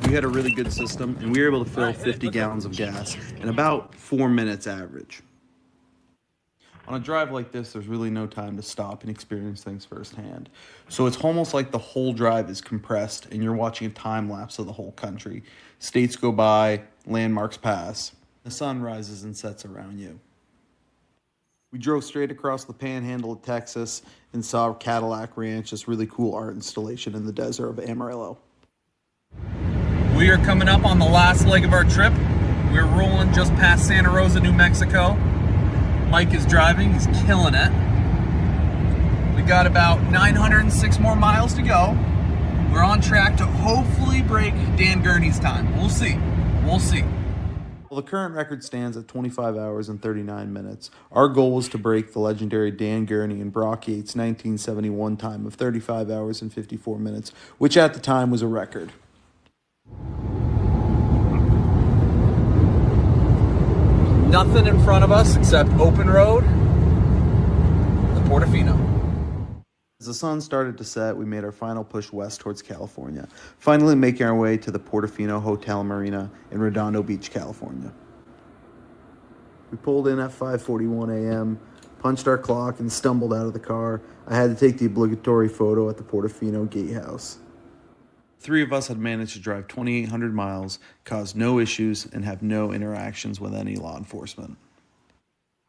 We had a really good system, and we were able to fill 50 gallons of gas in about 4 minutes average. On a drive like this, there's really no time to stop and experience things firsthand. So it's almost like the whole drive is compressed, and you're watching a time lapse of the whole country. States go by, landmarks pass. The sun rises and sets around you. We drove straight across the panhandle of Texas and saw Cadillac Ranch, this really cool art installation in the desert of Amarillo. We are coming up on the last leg of our trip. We're rolling just past Santa Rosa, New Mexico. Mike is driving, he's killing it. We got about 906 more miles to go. We're on track to hopefully break Dan Gurney's time. We'll see. We'll see. Well, the current record stands at 25 hours and 39 minutes. Our goal was to break the legendary Dan Gurney and Brock Yates' 1971 time of 35 hours and 54 minutes, which at the time was a record. Nothing in front of us except open road, the Portofino. As the sun started to set, we made our final push west towards California, finally making our way to the Portofino Hotel Marina in Redondo Beach, California. We pulled in at 5:41 a.m., punched our clock, and stumbled out of the car. I had to take the obligatory photo at the Portofino gatehouse. 3 of us had managed to drive 2,800 miles, cause no issues, and have no interactions with any law enforcement.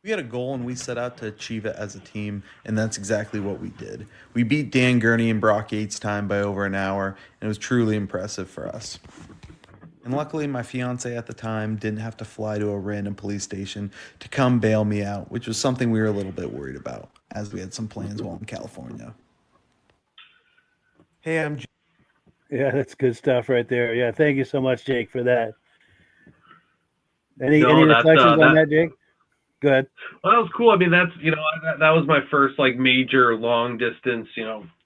We had a goal and we set out to achieve it as a team, and that's exactly what we did. We beat Dan Gurney and Brock Yates' time by over an hour, and it was truly impressive for us. And luckily, my fiance at the time didn't have to fly to a random police station to come bail me out, which was something we were a little bit worried about, as we had some plans while in California. Hey, I'm Jake. Yeah, that's good stuff right there. Yeah, thank you so much, Jake, for that. Any reflections on that, Jake? Go ahead. Well, that was cool. I mean, that's, that was my first like major long distance,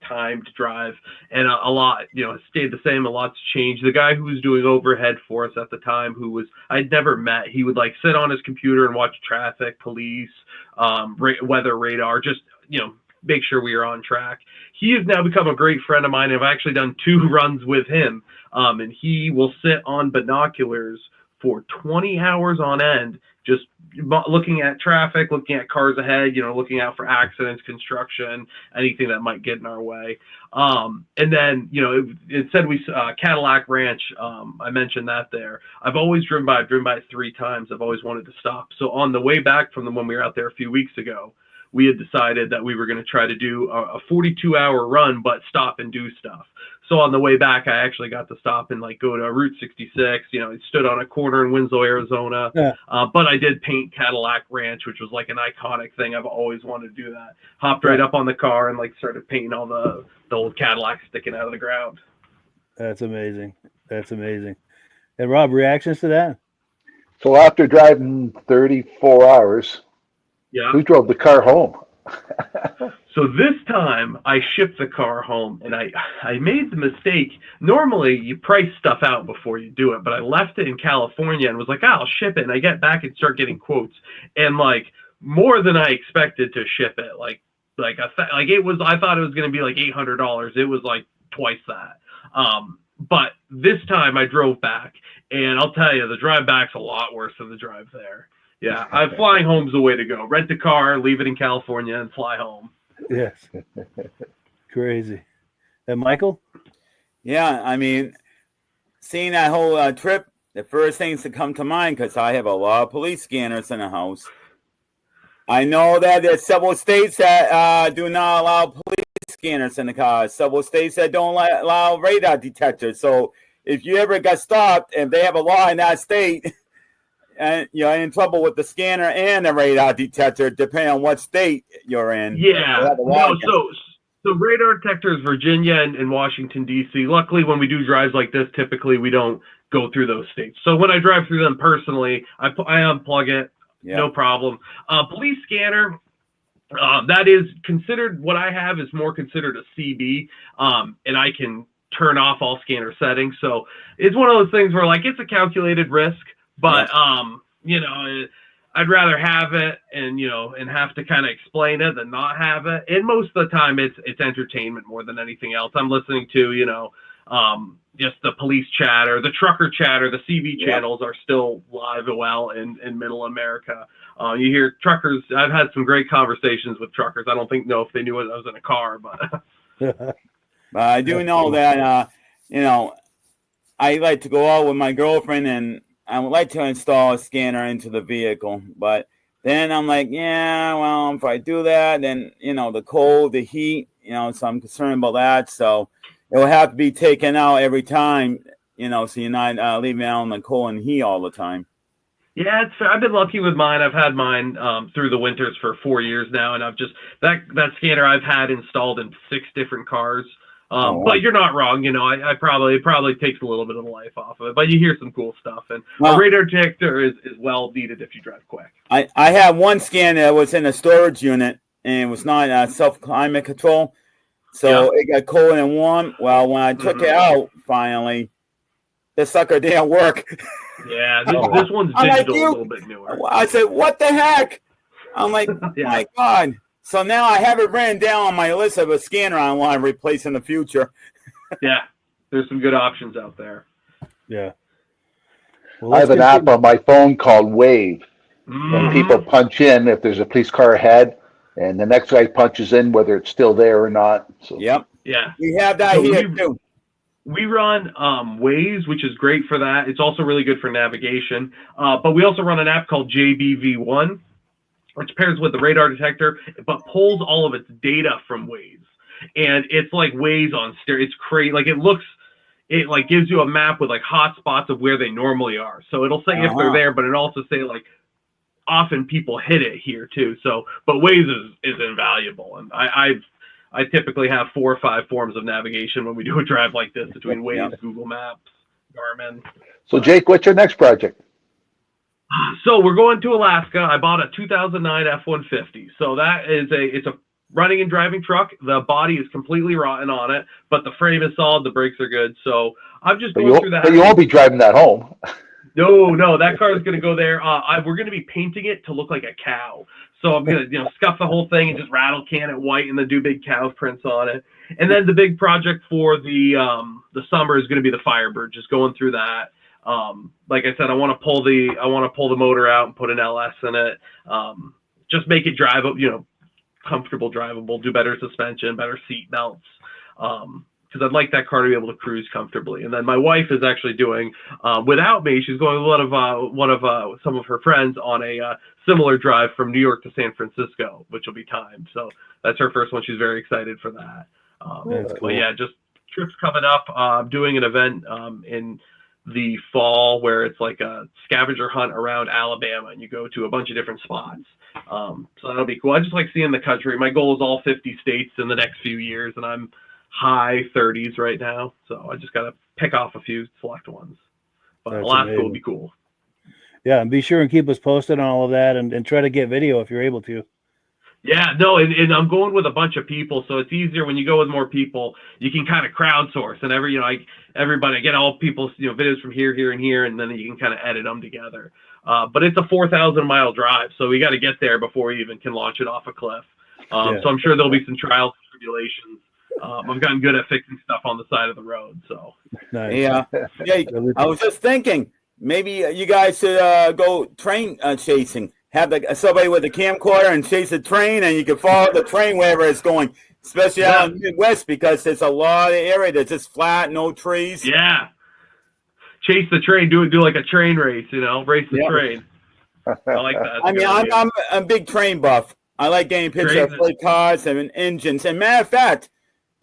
timed drive, and a lot, it stayed the same. A lot's changed. The guy who was doing overhead for us at the time, I'd never met, he would like sit on his computer and watch traffic, police, weather radar, just, make sure we are on track. He has now become a great friend of mine. I've actually done 2 runs with him, and he will sit on binoculars for 20 hours on end, just looking at traffic, looking at cars ahead, looking out for accidents, construction, anything that might get in our way. And then, it said Cadillac Ranch. I mentioned that there. I've always driven by. I've driven by it 3 times. I've always wanted to stop. So on the way back from when we were out there a few weeks ago, we had decided that we were going to try to do a 42-hour run, but stop and do stuff. So on the way back, I actually got to stop and go to Route 66. It stood on a corner in Winslow, Arizona. Yeah. But I did paint Cadillac Ranch, which was like an iconic thing. I've always wanted to do that. Hopped right up on the car and started painting all the old Cadillacs sticking out of the ground. That's amazing. That's amazing. And Rob, reactions to that? So after driving 34 hours, yeah, who drove the car home? So this time I shipped the car home, and I made the mistake. Normally you price stuff out before you do it, but I left it in California and was like, I'll ship it. And I get back and start getting quotes, and like more than I expected to ship it. I thought it was going to be like $800. It was like twice that. But this time I drove back, and I'll tell you, the drive back's a lot worse than the drive there. Yeah, flying home's the way to go. Rent a car, leave it in California, and fly home. Yes. Crazy. And Michael? Yeah, I mean, seeing that whole trip, the first things to come to mind, because I have a lot of police scanners in the house. I know that there's several states that do not allow police scanners in the cars, several states that don't allow radar detectors. So if you ever got stopped and they have a law in that state, and you're in trouble with the scanner and the radar detector, depending on what state you're in. Yeah. No, so radar detectors, Virginia and Washington, D.C. Luckily, when we do drives like this, typically we don't go through those states. So when I drive through them personally, I unplug it. Yeah. No problem. Police scanner, that is considered, what I have is more considered a CB, and I can turn off all scanner settings. So it's one of those things where, like, it's a calculated risk. But, you know, I'd rather have it and have to kind of explain it than not have it. And most of the time it's entertainment more than anything else. I'm listening to, just the police chatter, the trucker chatter, the CB channels are still live and well in middle America. You hear truckers. I've had some great conversations with truckers. I don't know if they knew I was in a car, but. But I do know that, I like to go out with my girlfriend and I would like to install a scanner into the vehicle, but then I'm like, yeah, well, if I do that, then, the cold, the heat, so I'm concerned about that. So it will have to be taken out every time, so you're not leaving out in the cold and heat all the time. Yeah, I've been lucky with mine. I've had mine through the winters for 4 years now, and I've just that scanner I've had installed in 6 different cars. But you're not wrong. I probably takes a little bit of the life off of it, but you hear some cool stuff. And a radar detector is well needed if you drive quick. I have one scanner that was in a storage unit, and it was not self-climate control. So it got cold and warm. Well, when I took it out, finally, the sucker didn't work. Yeah, this one's digital, a little bit newer. I said, what the heck? I'm like, my God. So now I have it written down on my list of a scanner I want to replace in the future. Yeah, there's some good options out there. Yeah. Well, I have an app on my phone called Wave. And people punch in if there's a police car ahead, and the next guy punches in whether it's still there or not. So. Yep. Yeah. We have that here, too. We run Waze, which is great for that. It's also really good for navigation. But we also run an app called JBV1, which pairs with the radar detector, but pulls all of its data from Waze. And it's like Waze on stereo. It's crazy. Like it like gives you a map with like hot spots of where they normally are. So it'll say if they're there, but it also say like often people hit it here too. So, but Waze is invaluable. And I typically have 4 or 5 forms of navigation when we do a drive like this between Waze, Google Maps, Garmin. So Jake, what's your next project? So we're going to Alaska. I bought a 2009 F-150. So that is it's a running and driving truck. The body is completely rotten on it, but the frame is solid. The brakes are good. So I'm just going through that. But you won't be driving that home. No, that car is going to go there. We're going to be painting it to look like a cow. So I'm going to, scuff the whole thing and just rattle can it white and then do big cow prints on it. And then the big project for the summer is going to be the Firebird. Just going through that. Like I said, I want to pull the motor out and put an LS in it. Just make it drive, comfortable, drivable, do better suspension, better seat belts. Because I'd like that car to be able to cruise comfortably. And then my wife is actually doing, without me, she's going with some of her friends on a similar drive from New York to San Francisco, which will be timed. So that's her first one. She's very excited for that. That's cool. But yeah, just trips coming up. I'm doing an event in the fall where it's like a scavenger hunt around Alabama, and you go to a bunch of different spots. So that'll be cool. I just like seeing the country. My goal is all 50 states in the next few years, and I'm high 30s right now. So I just got to pick off a few select ones. But That's Alaska amazing. will be cool. Yeah, and be sure and keep us posted on all of that, and try to get video if you're able to. Yeah, no, and I'm going with a bunch of people, so it's easier when you go with more people. You can kind of crowdsource, and everybody, I get all people's videos from here, here, and here, and then you can kind of edit them together. But it's a 4,000-mile drive, so we got to get there before we even can launch it off a cliff. So I'm sure there'll be some trials and tribulations. I've gotten good at fixing stuff on the side of the road. So Nice. Yeah. I was just thinking maybe you guys should go train chasing. Have somebody with a camcorder and chase a train, and you can follow the train wherever it's going, especially out in the Midwest, because there's a lot of area that's just flat, no trees. Yeah. Chase the train, do like a train race, race the train. I like that. I mean, I'm a big train buff. I like getting pictures of freight cars and engines. And matter of fact,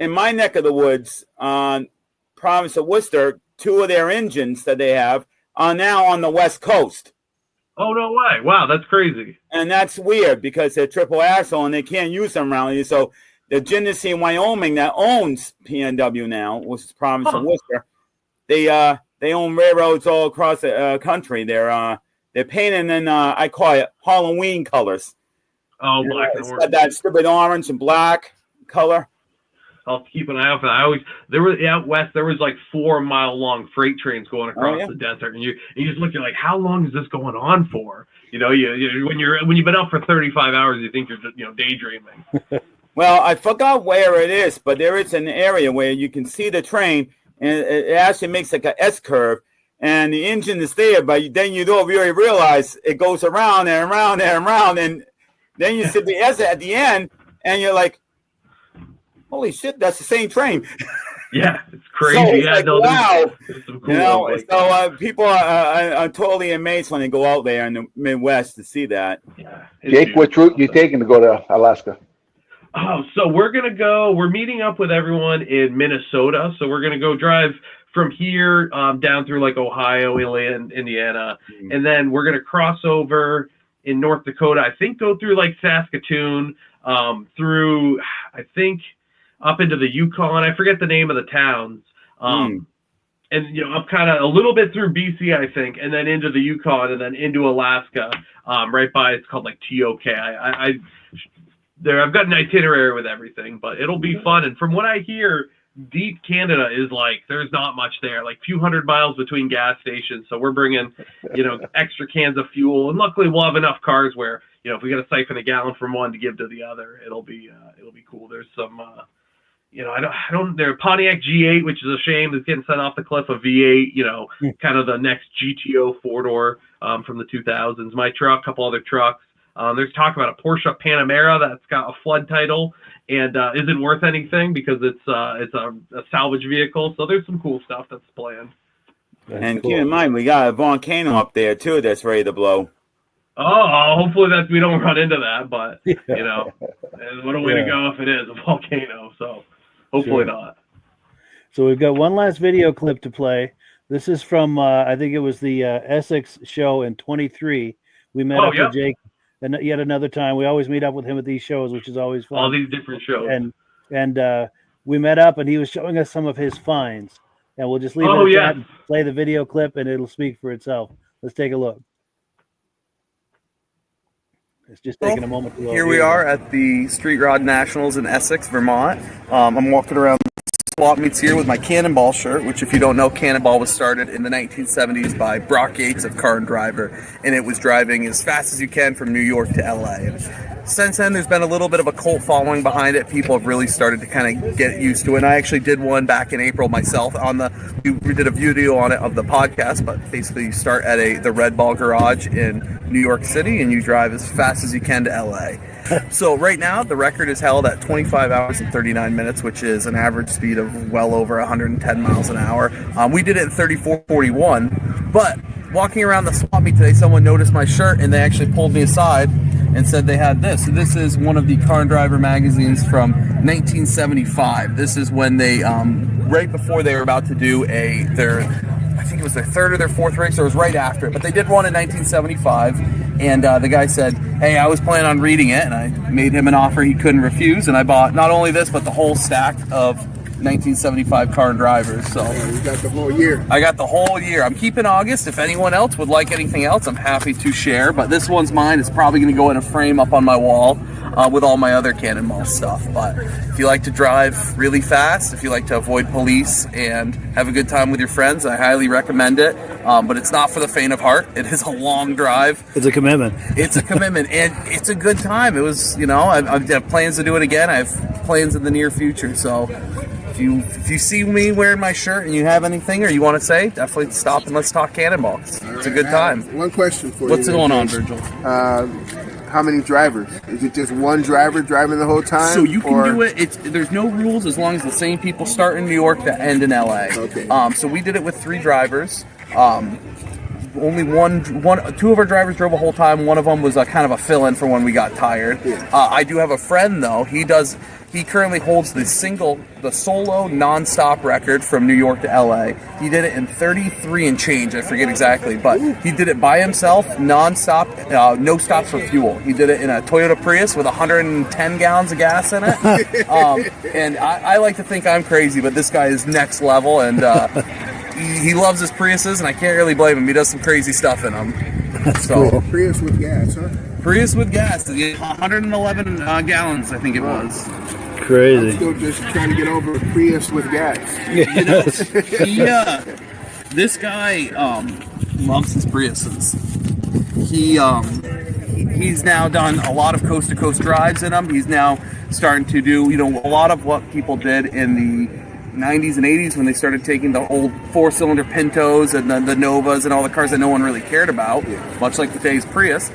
in my neck of the woods, province of Worcester, 2 of their engines that they have are now on the West Coast. Oh, no way. Wow, that's crazy. And that's weird because they're triple axle and they can't use them around here. So the Genesee in Wyoming that owns PNW now, which is province of Worcester, they own railroads all across the country. They're painted in I call it Halloween colors. Oh, black and it's orange. got that stupid orange and black color. I'll have to keep an eye out for that. There was out west. There was like 4-mile-long freight trains going across the desert, and you just look, you're like, how long is this going on for? When you've been up for 35 hours, you think you're just daydreaming. Well, I forgot where it is, but there is an area where you can see the train, and it actually makes like a S curve, and the engine is there, but then you don't really realize it goes around and around and around, and then you see the S at the end, and you're like, holy shit, that's the same train. Yeah, it's crazy. So it's wow. Cool people are totally amazed when they go out there in the Midwest to see that. Yeah, Jake, which route you taking to go to Alaska? Oh, so we're meeting up with everyone in Minnesota. So we're going to go drive from here down through like Ohio, Indiana. And then we're going to cross over in North Dakota. I think go through like Saskatoon, through, I think, up into the Yukon. I forget the name of the towns. And, up kind of a little bit through BC, I think, and then into the Yukon and then into Alaska, right by, it's called like TOK. I've got an itinerary with everything, but it'll be fun. And from what I hear, deep Canada is like, there's not much there, like a few 100 miles between gas stations. So we're bringing, extra cans of fuel. And luckily we'll have enough cars where, if we got to siphon a gallon from one to give to the other, it'll be cool. There's some, their Pontiac G8, which is a shame, is getting sent off the cliff. A V8, kind of the next GTO 4-door from the 2000s. My truck, a couple other trucks. There's talk about a Porsche Panamera that's got a flood title and isn't worth anything because it's a salvage vehicle. So there's some cool stuff that's planned. And keep in mind, we got a volcano up there too that's ready to blow. Oh, hopefully that we don't run into that, but what a way to go if it is a volcano. So hopefully not. So we've got one last video clip to play. This is from I think it was the Essex show in 23. We met up with Jake, and yet another time. We always meet up with him at these shows, which is always fun. All these different shows. And we met up, and he was showing us some of his finds. And we'll just leave it at that and play the video clip, and it'll speak for itself. Let's take a look. It's just taking a moment to load. Here we are at the Street Rod Nationals in Essex, Vermont. I'm walking around swap meets here with my Cannonball shirt, which if you don't know, Cannonball was started in the 1970s by Brock Yates of Car and Driver, and it was driving as fast as you can from New York to LA. And since then, there's been a little bit of a cult following behind it. People have really started to kind of get used to it. And I actually did one back in April myself we did a video on it of the podcast, but basically you start at the Red Ball Garage in New York City and you drive as fast as you can to LA. So right now the record is held at 25 hours and 39 minutes, which is an average speed of well over 110 miles an hour. We did it in 34:41, but walking around the swap meet today, someone noticed my shirt and they actually pulled me aside and said they had this. So this is one of the Car and Driver magazines from 1975. This is when they, right before they were about to do I think it was their third or their fourth race, or it was right after it, but they did one in 1975, and the guy said, hey, I was planning on reading it, and I made him an offer he couldn't refuse, and I bought not only this, but the whole stack of 1975 Car and Drivers. So you got the whole year. I got the whole year. I'm keeping August. If anyone else would like anything else, I'm happy to share, but this one's mine. It's probably going to go in a frame up on my wall. with all my other Cannonball stuff. But if you like to drive really fast, if you like to avoid police and have a good time with your friends, I highly recommend it. But it's not for the faint of heart. It is a long drive. It's a commitment. It's a commitment, and it's a good time. It was, I have plans to do it again. I have plans in the near future. So if you see me wearing my shirt and you have anything or you want to say, definitely stop and let's talk Cannonball. It's a good time. One question for you. What's going on, Virgil? How many drivers? Is it just one driver driving the whole time? So you can do it. There's no rules as long as the same people start in New York that end in LA. Okay. So we did it with 3 drivers. Only two of our drivers drove a whole time. One of them was kind of a fill-in for when we got tired. I do have a friend though. He currently holds the solo non-stop record from New York to LA. He did it in 33 and change. I forget exactly, but he did it by himself, non-stop, no stops for fuel. He did it in a Toyota Prius with 110 gallons of gas in it. And I like to think I'm crazy, but this guy is next level, and he loves his Priuses, and I can't really blame him. He does some crazy stuff in them. Cool. Prius with gas, huh? Prius with gas, 111 gallons, I think it was. Crazy. I'm still just trying to get over Prius with gas. This guy loves his Priuses. He's now done a lot of coast-to-coast drives in them. He's now starting to do, a lot of what people did in the 90s and 80s when they started taking the old 4-cylinder Pintos and the Novas and all the cars that no one really cared about, much like today's Prius,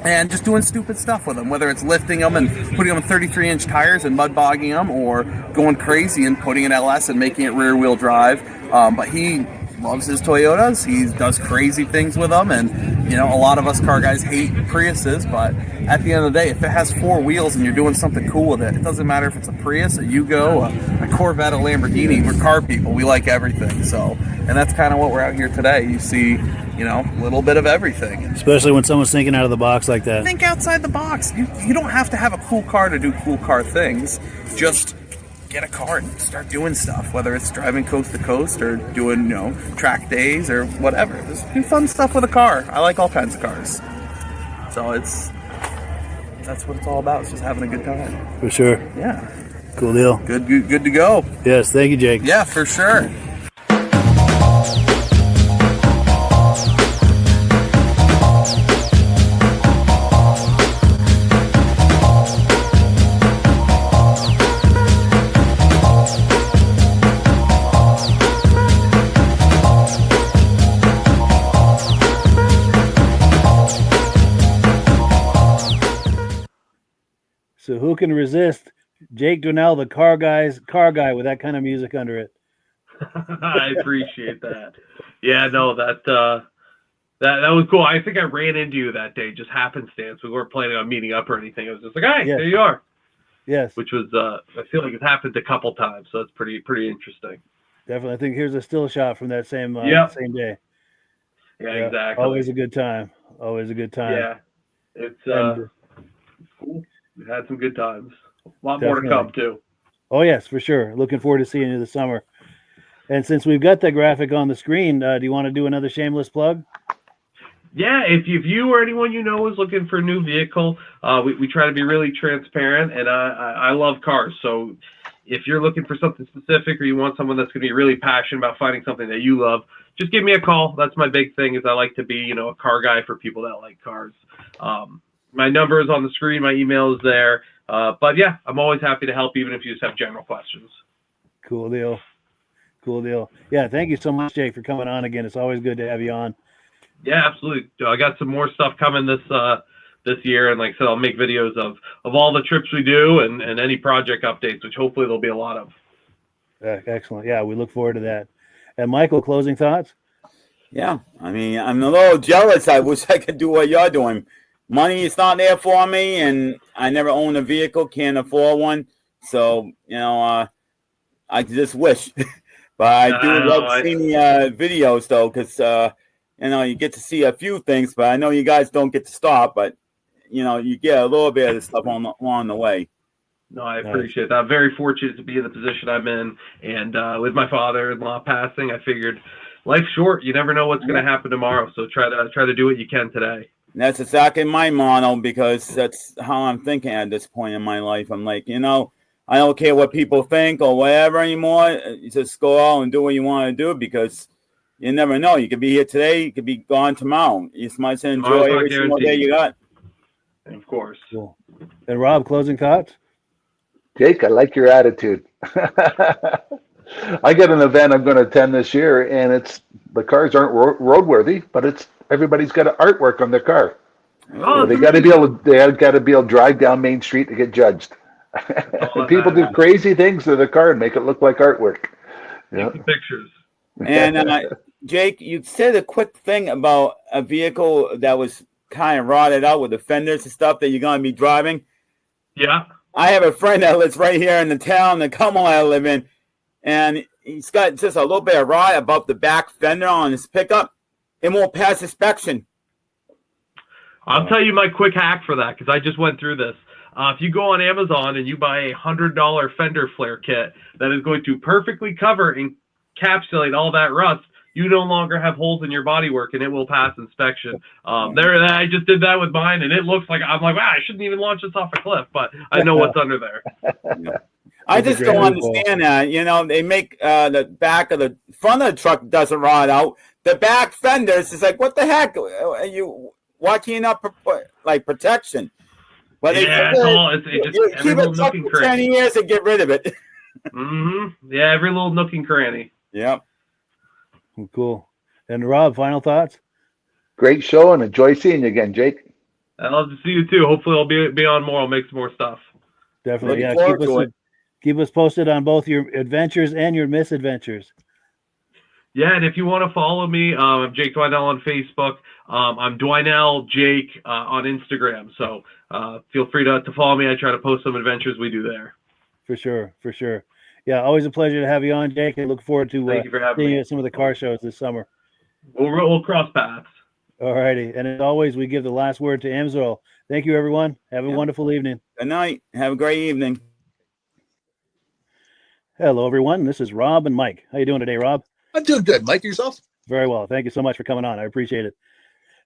and just doing stupid stuff with them, whether it's lifting them and putting them on 33-inch tires and mud bogging them, or going crazy and putting an LS and making it rear-wheel drive. But he loves his Toyotas. He does crazy things with them, and a lot of us car guys hate Priuses, but at the end of the day, if it has 4 wheels and you're doing something cool with it, it doesn't matter if it's a Prius, a Yugo, a Corvette, a Lamborghini. We're car people. We like everything. So, and that's kind of what we're out here today. You see, a little bit of everything. Especially when someone's thinking out of the box like that. Think outside the box. You don't have to have a cool car to do cool car things. Just get a car and start doing stuff, whether it's driving coast to coast or doing, track days or whatever. Just do fun stuff with a car. I like all kinds of cars. So that's what it's all about. It's just having a good time. For sure. Yeah. Cool deal. Good to go. Yes, thank you, Jake. Yeah, for sure. So who can resist Jake Dwinell, the car guy with that kind of music under it? I appreciate that. Yeah, no, that was cool. I think I ran into you that day, just happenstance. We weren't planning on meeting up or anything. I was just like, "Hey, Yes. there you are." Yes. Which was, I feel like it's happened a couple times, so it's pretty interesting. Definitely. I think here's a still shot from that same same day. Yeah, exactly. Always a good time. Always a good time. Yeah, it's cool. We've had some good times. A lot more to come too. Oh yes, for sure. Looking forward to seeing you this summer. And since we've got that graphic on the screen, do you want to do another shameless plug? Yeah, if you or anyone you know is looking for a new vehicle, we try to be really transparent, and I love cars. So if you're looking for something specific or you want someone that's going to be really passionate about finding something that you love, just give me a call. That's my big thing, is I like to be, a car guy for people that like cars. My number is on the screen. My email is there. But yeah, I'm always happy to help, even if you just have general questions. Cool deal. Cool deal. Yeah, thank you so much, Jake, for coming on again. It's always good to have you on. Yeah, absolutely. I got some more stuff coming this year, and like I said, I'll make videos of all the trips we do and any project updates, which hopefully there'll be a lot of. Excellent. Yeah, we look forward to that. And Michael, closing thoughts? Yeah, I mean, I'm a little jealous. I wish I could do what you're doing. Money is not there for me, and I never owned a vehicle, can't afford one. So, I just wish. But I do love seeing the videos, though, because, you get to see a few things, but I know you guys don't get to stop, but, you get a little bit of stuff along the way. No, I appreciate that. I'm very fortunate to be in the position I'm in, and with my father-in-law passing, I figured life's short. You never know what's going to happen tomorrow, so try to do what you can today. And that's exactly my motto, because that's how I'm thinking at this point in my life. I'm like, I don't care what people think or whatever anymore. You just go out and do what you want to do, because you never know. You could be here today, you could be gone tomorrow. You just might enjoy every single day you got. Of course. Cool. And Rob, closing thoughts? Jake, I like your attitude. I got an event I'm going to attend this year, and the cars aren't roadworthy, but everybody's got an artwork on their car. Oh, So they got to be able to drive down Main Street to get judged. People do crazy things to the car and make it look like artwork. Take the pictures. And Jake, you said a quick thing about a vehicle that was kind of rotted out with the fenders and stuff that you're going to be driving. Yeah. I have a friend that lives right here in the town, the Cannonball I live in, and he's got just a little bit of rot above the back fender on his pickup. It won't pass inspection. I'll tell you my quick hack for that, because I just went through this. If you go on Amazon and you buy a $100 fender flare kit that is going to perfectly cover and encapsulate all that rust, you no longer have holes in your bodywork, and it will pass inspection. I just did that with mine, and it looks like, I'm like, wow, I shouldn't even launch this off a cliff, but I know what's under there. I just don't understand that. They make the back of the front of the truck doesn't rot out. The back fenders is like, what the heck? Why can't you not protection? Well, it's you keep it tucked for 10 years and get rid of it. Yeah, every little nook and cranny. Yep. Cool. And Rob, final thoughts? Great show, and enjoy seeing you again, Jake. I'd love to see you too. Hopefully I'll be on more. I'll make some more stuff. Definitely. Yeah. Keep us posted on both your adventures and your misadventures. Yeah, and if you want to follow me, I'm Jake Dwinell on Facebook. I'm Dwinell Jake on Instagram. So feel free to follow me. I try to post some adventures we do there. For sure. Yeah, always a pleasure to have you on, Jake. I look forward to seeing you at some of the car shows this summer. We'll cross paths. All righty. And as always, we give the last word to Amsoil. Thank you, everyone. Have a wonderful evening. Good night. Have a great evening. Hello, everyone. This is Rob and Mike. How you doing today, Rob? I'm doing good. Mike, yourself? Very well. Thank you so much for coming on. I appreciate it.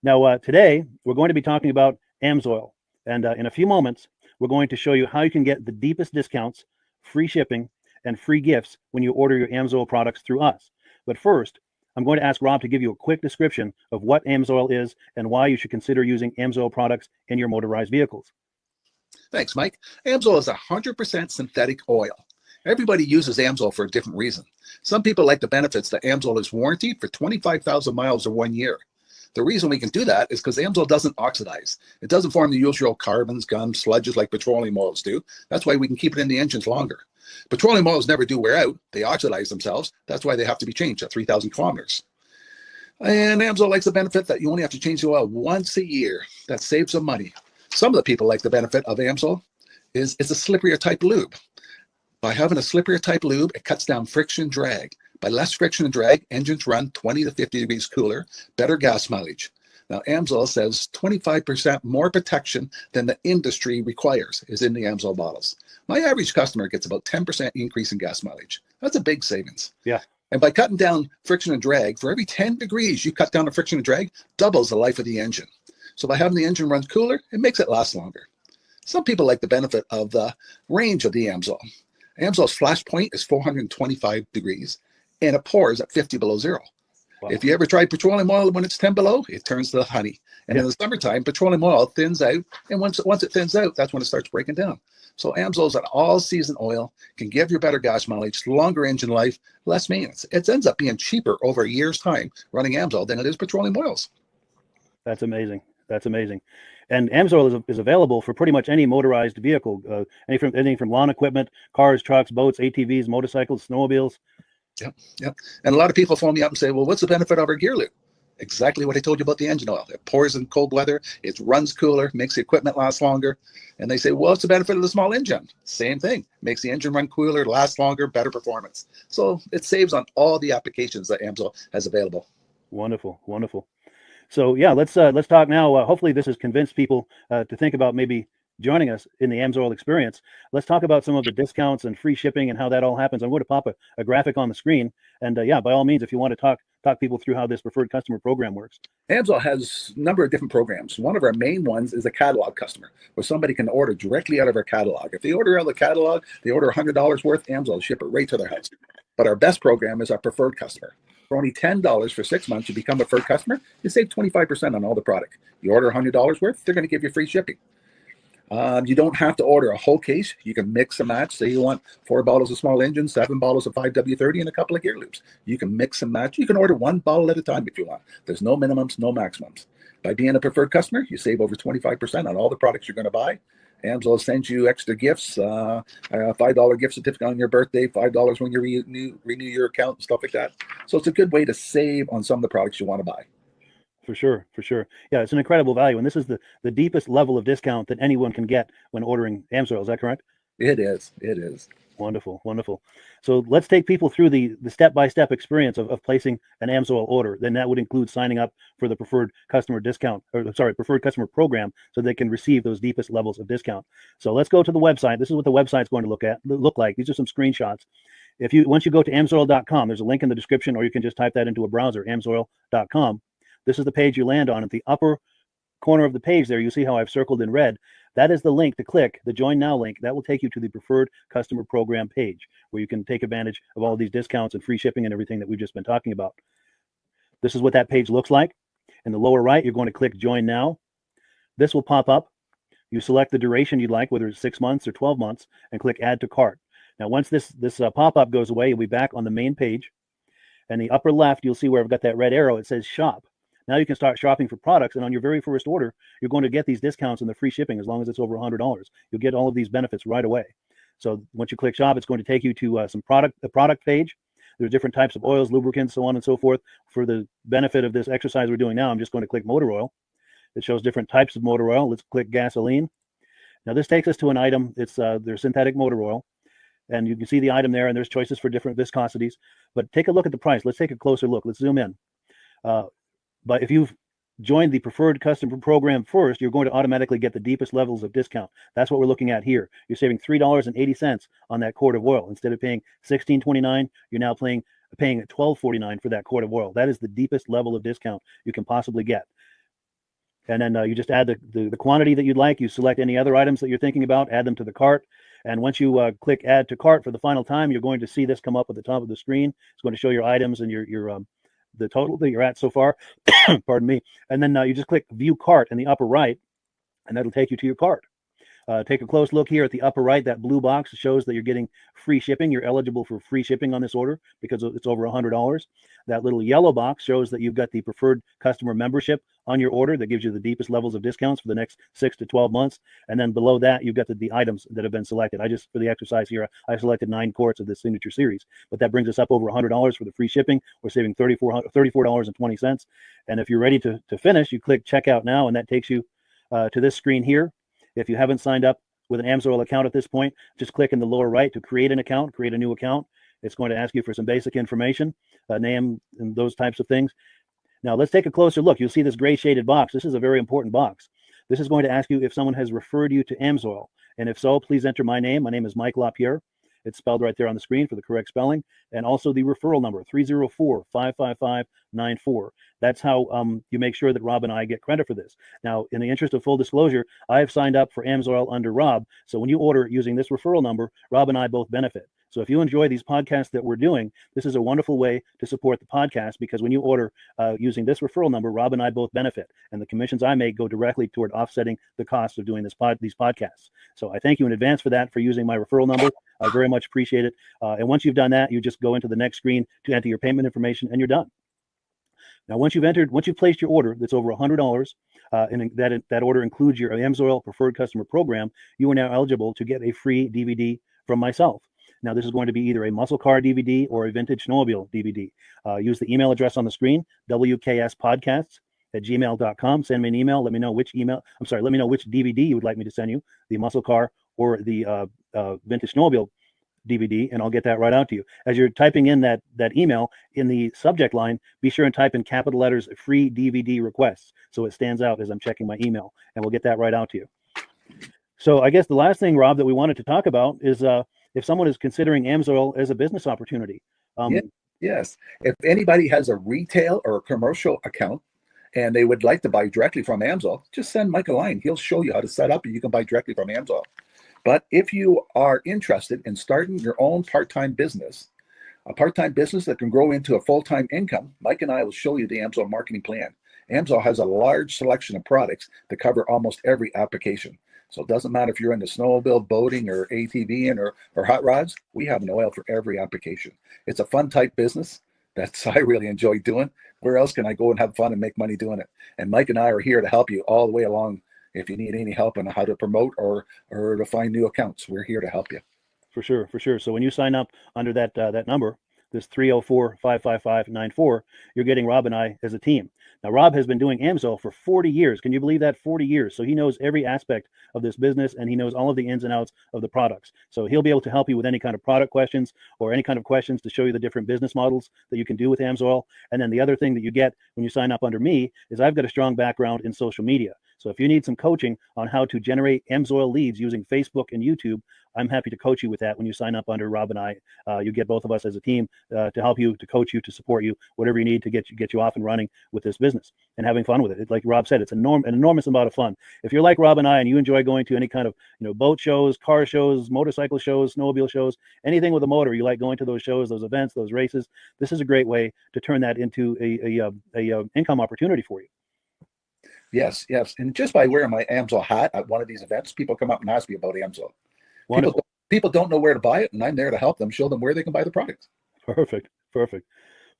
Now, today, we're going to be talking about Amsoil. And in a few moments, we're going to show you how you can get the deepest discounts, free shipping, and free gifts when you order your Amsoil products through us. But first, I'm going to ask Rob to give you a quick description of what Amsoil is and why you should consider using Amsoil products in your motorized vehicles. Thanks, Mike. Amsoil is 100% synthetic oil. Everybody uses Amsoil for a different reason. Some people like the benefits that Amsoil is warranted for 25,000 miles or 1 year. The reason we can do that is because Amsoil doesn't oxidize. It doesn't form the usual carbons, gums, sludges like petroleum oils do. That's why we can keep it in the engines longer. Petroleum oils never do wear out. They oxidize themselves. That's why they have to be changed at 3,000 kilometers. And Amsoil likes the benefit that you only have to change the oil once a year. That saves some money. Some of the people like the benefit of Amsoil is it's a slipperier type lube. By having a slipperier type lube, it cuts down friction and drag. By less friction and drag, engines run 20 to 50 degrees cooler, better gas mileage. Now, Amsoil says 25% more protection than the industry requires is in the Amsoil bottles. My average customer gets about 10% increase in gas mileage. That's a big savings. Yeah. And by cutting down friction and drag, for every 10 degrees you cut down the friction and drag, doubles the life of the engine. So by having the engine run cooler, it makes it last longer. Some people like the benefit of the range of the Amsoil. Amsoil's flash point is 425 degrees, and it pours at 50 below zero. Wow. If you ever tried petroleum oil when it's 10 below, it turns to honey. And in the summertime, petroleum oil thins out, and once it thins out, that's when it starts breaking down. So Amsoil's an all-season oil, can give you better gas mileage, longer engine life, less maintenance. It ends up being cheaper over a year's time running Amsoil than it is petroleum oils. That's amazing. And Amsoil is available for pretty much any motorized vehicle, anything from lawn equipment, cars, trucks, boats, ATVs, motorcycles, snowmobiles. Yep. And a lot of people phone me up and say, well, what's the benefit of our gear lube? Exactly what I told you about the engine oil. It pours in cold weather, it runs cooler, makes the equipment last longer. And they say, well, what's the benefit of the small engine? Same thing. Makes the engine run cooler, last longer, better performance. So it saves on all the applications that Amsoil has available. Wonderful. So yeah, let's talk now. Hopefully this has convinced people to think about maybe joining us in the Amsoil experience. Let's talk about some of the discounts and free shipping and how that all happens. I'm going to pop a graphic on the screen. And by all means, if you want to talk talk people through how this preferred customer program works. Amsoil has a number of different programs. One of our main ones is a catalog customer, where somebody can order directly out of our catalog. If they order out of the catalog, they order $100 worth, Amsoil will ship it right to their house. But our best program is our preferred customer. For only $10 for 6 months, you become a preferred customer, you save 25% on all the product. You order $100 worth, they're going to give you free shipping. You don't have to order a whole case. You can mix and match. Say you want 4 bottles of small engine, 7 bottles of 5W30, and a couple of gear loops. You can mix and match. You can order 1 bottle at a time if you want. There's no minimums, no maximums. By being a preferred customer, you save over 25% on all the products you're going to buy. Amsoil sends you extra gifts, $5 gift certificate on your birthday, $5 when you renew your account, and stuff like that. So it's a good way to save on some of the products you want to buy. For sure. Yeah, it's an incredible value. And this is the deepest level of discount that anyone can get when ordering Amsoil. Is that correct? It is. Wonderful. So let's take people through the step-by-step experience of placing an Amsoil order. Then that would include signing up for the preferred customer preferred customer program, so they can receive those deepest levels of discount. So let's go to the website. This is what the website's going to look like. These are some screenshots. Once you go to amsoil.com, there's a link in the description, or you can just type that into a browser, amsoil.com. This is the page you land on. At the upper corner of the page there, you see how I've circled in red. That is the link to click, the Join Now link. That will take you to the preferred customer program page, where you can take advantage of all these discounts and free shipping and everything that we've just been talking about. This is what that page looks like. In the lower right, you're going to click Join Now. This will pop up. You select the duration you'd like, whether it's 6 months or 12 months, and click Add to Cart. Now, once this pop-up goes away, you'll be back on the main page. And the upper left, you'll see where I've got that red arrow. It says Shop. Now you can start shopping for products, and on your very first order, you're going to get these discounts and the free shipping as long as it's over $100. You'll get all of these benefits right away. So once you click Shop, it's going to take you to the product page. There's different types of oils, lubricants, so on and so forth. For the benefit of this exercise we're doing now, I'm just going to click motor oil. It shows different types of motor oil. Let's click gasoline. Now this takes us to an item. It's their synthetic motor oil. And you can see the item there, and there's choices for different viscosities. But take a look at the price. Let's take a closer look. Let's zoom in. But if you've joined the preferred customer program first, you're going to automatically get the deepest levels of discount. That's what we're looking at here. You're saving $3.80 on that quart of oil. Instead of paying $16.29, you're now paying $12.49 for that quart of oil. That is the deepest level of discount you can possibly get. And then you just add the quantity that you'd like. You select any other items that you're thinking about, add them to the cart. And once you click Add to Cart for the final time, you're going to see this come up at the top of the screen. It's going to show your items and your the total that you're at so far. Pardon me. And then you just click View Cart in the upper right, and that'll take you to your cart. Take a close look here at the upper right. That blue box shows that you're getting free shipping. You're eligible for free shipping on this order because it's over $100. That little yellow box shows that you've got the preferred customer membership on your order. That gives you the deepest levels of discounts for the next 6 to 12 months. And then below that, you've got the items that have been selected. For the exercise here, I selected 9 quarts of the signature series, but that brings us up over $100 for the free shipping. We're saving $34.20. And if you're ready to finish, you click Checkout Now, and that takes you to this screen here. If you haven't signed up with an Amsoil account at this point, just click in the lower right to create an account, create a new account. It's going to ask you for some basic information, name and those types of things. Now let's take a closer look. You'll see this gray shaded box. This is a very important box. This is going to ask you if someone has referred you to Amsoil. And if so, please enter my name. My name is Mike LaPierre. It's spelled right there on the screen for the correct spelling. And also the referral number, 304-555-94. That's how you make sure that Rob and I get credit for this. Now, in the interest of full disclosure, I have signed up for Amsoil under Rob. So when you order using this referral number, Rob and I both benefit. So if you enjoy these podcasts that we're doing, this is a wonderful way to support the podcast, because when you order using this referral number, Rob and I both benefit. And the commissions I make go directly toward offsetting the cost of doing these podcasts. So I thank you in advance for that, for using my referral number. I very much appreciate it. And once you've done that, you just go into the next screen to enter your payment information, and you're done. Now, once you've placed your order that's over $100, and that order includes your Amsoil preferred customer program, you are now eligible to get a free DVD from myself. Now, this is going to be either a muscle car DVD or a vintage snowmobile DVD. Use the email address on the screen, wkspodcasts@gmail.com. Send me an email. Let me know which DVD you would like me to send you, the muscle car or the vintage snowmobile DVD, and I'll get that right out to you. As you're typing in that email, in the subject line, be sure and type in capital letters, free DVD requests, so it stands out as I'm checking my email, and we'll get that right out to you. So I guess the last thing, Rob, that we wanted to talk about is if someone is considering Amsoil as a business opportunity. Yes. If anybody has a retail or a commercial account and they would like to buy directly from Amsoil, just send Mike a line. He'll show you how to set up and you can buy directly from Amsoil. But if you are interested in starting your own part-time business, a part-time business that can grow into a full-time income, Mike and I will show you the Amsoil marketing plan. Amsoil has a large selection of products that cover almost every application. So it doesn't matter if you're into snowmobile, boating, or ATVing or hot rods, we have an oil for every application. It's a fun type business. That's I really enjoy doing. Where else can I go and have fun and make money doing it? And Mike and I are here to help you all the way along. If you need any help on how to promote or to find new accounts, we're here to help you. For sure, for sure. So when you sign up under that number, this 304-555-94, you're getting Rob and I as a team. Now, Rob has been doing Amsoil for 40 years. Can you believe that? 40 years. So he knows every aspect of this business and he knows all of the ins and outs of the products. So he'll be able to help you with any kind of product questions or any kind of questions to show you the different business models that you can do with Amsoil. And then the other thing that you get when you sign up under me is I've got a strong background in social media. So if you need some coaching on how to generate Amsoil leads using Facebook and YouTube, I'm happy to coach you with that when you sign up under Rob and I. You get both of us as a team to help you, to coach you, to support you, whatever you need to get you off and running with this business and having fun with it. Like Rob said, it's an enormous amount of fun. If you're like Rob and I and you enjoy going to any kind of boat shows, car shows, motorcycle shows, snowmobile shows, anything with a motor, you like going to those shows, those events, those races, this is a great way to turn that into a income opportunity for you. Yes, yes. And just by wearing my Amsoil hat at one of these events, people come up and ask me about Amsoil. People don't know where to buy it, and I'm there to help them, show them where they can buy the products. Perfect.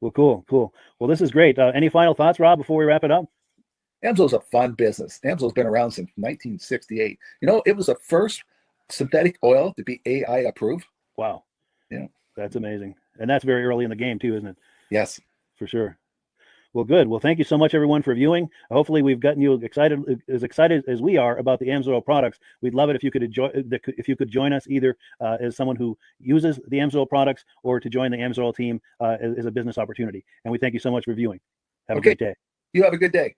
Well, cool. Well, this is great. Any final thoughts, Rob, before we wrap it up? Amsoil's a fun business. Amsoil's been around since 1968. It was the first synthetic oil to be AI approved. Wow. Yeah. That's amazing. And that's very early in the game too, isn't it? Yes. For sure. Well, good. Well, thank you so much, everyone, for viewing. Hopefully, we've gotten you excited as we are about the Amsoil products. We'd love it if you could join us either as someone who uses the Amsoil products or to join the Amsoil team as a business opportunity. And we thank you so much for viewing. Have a great day. You have a good day.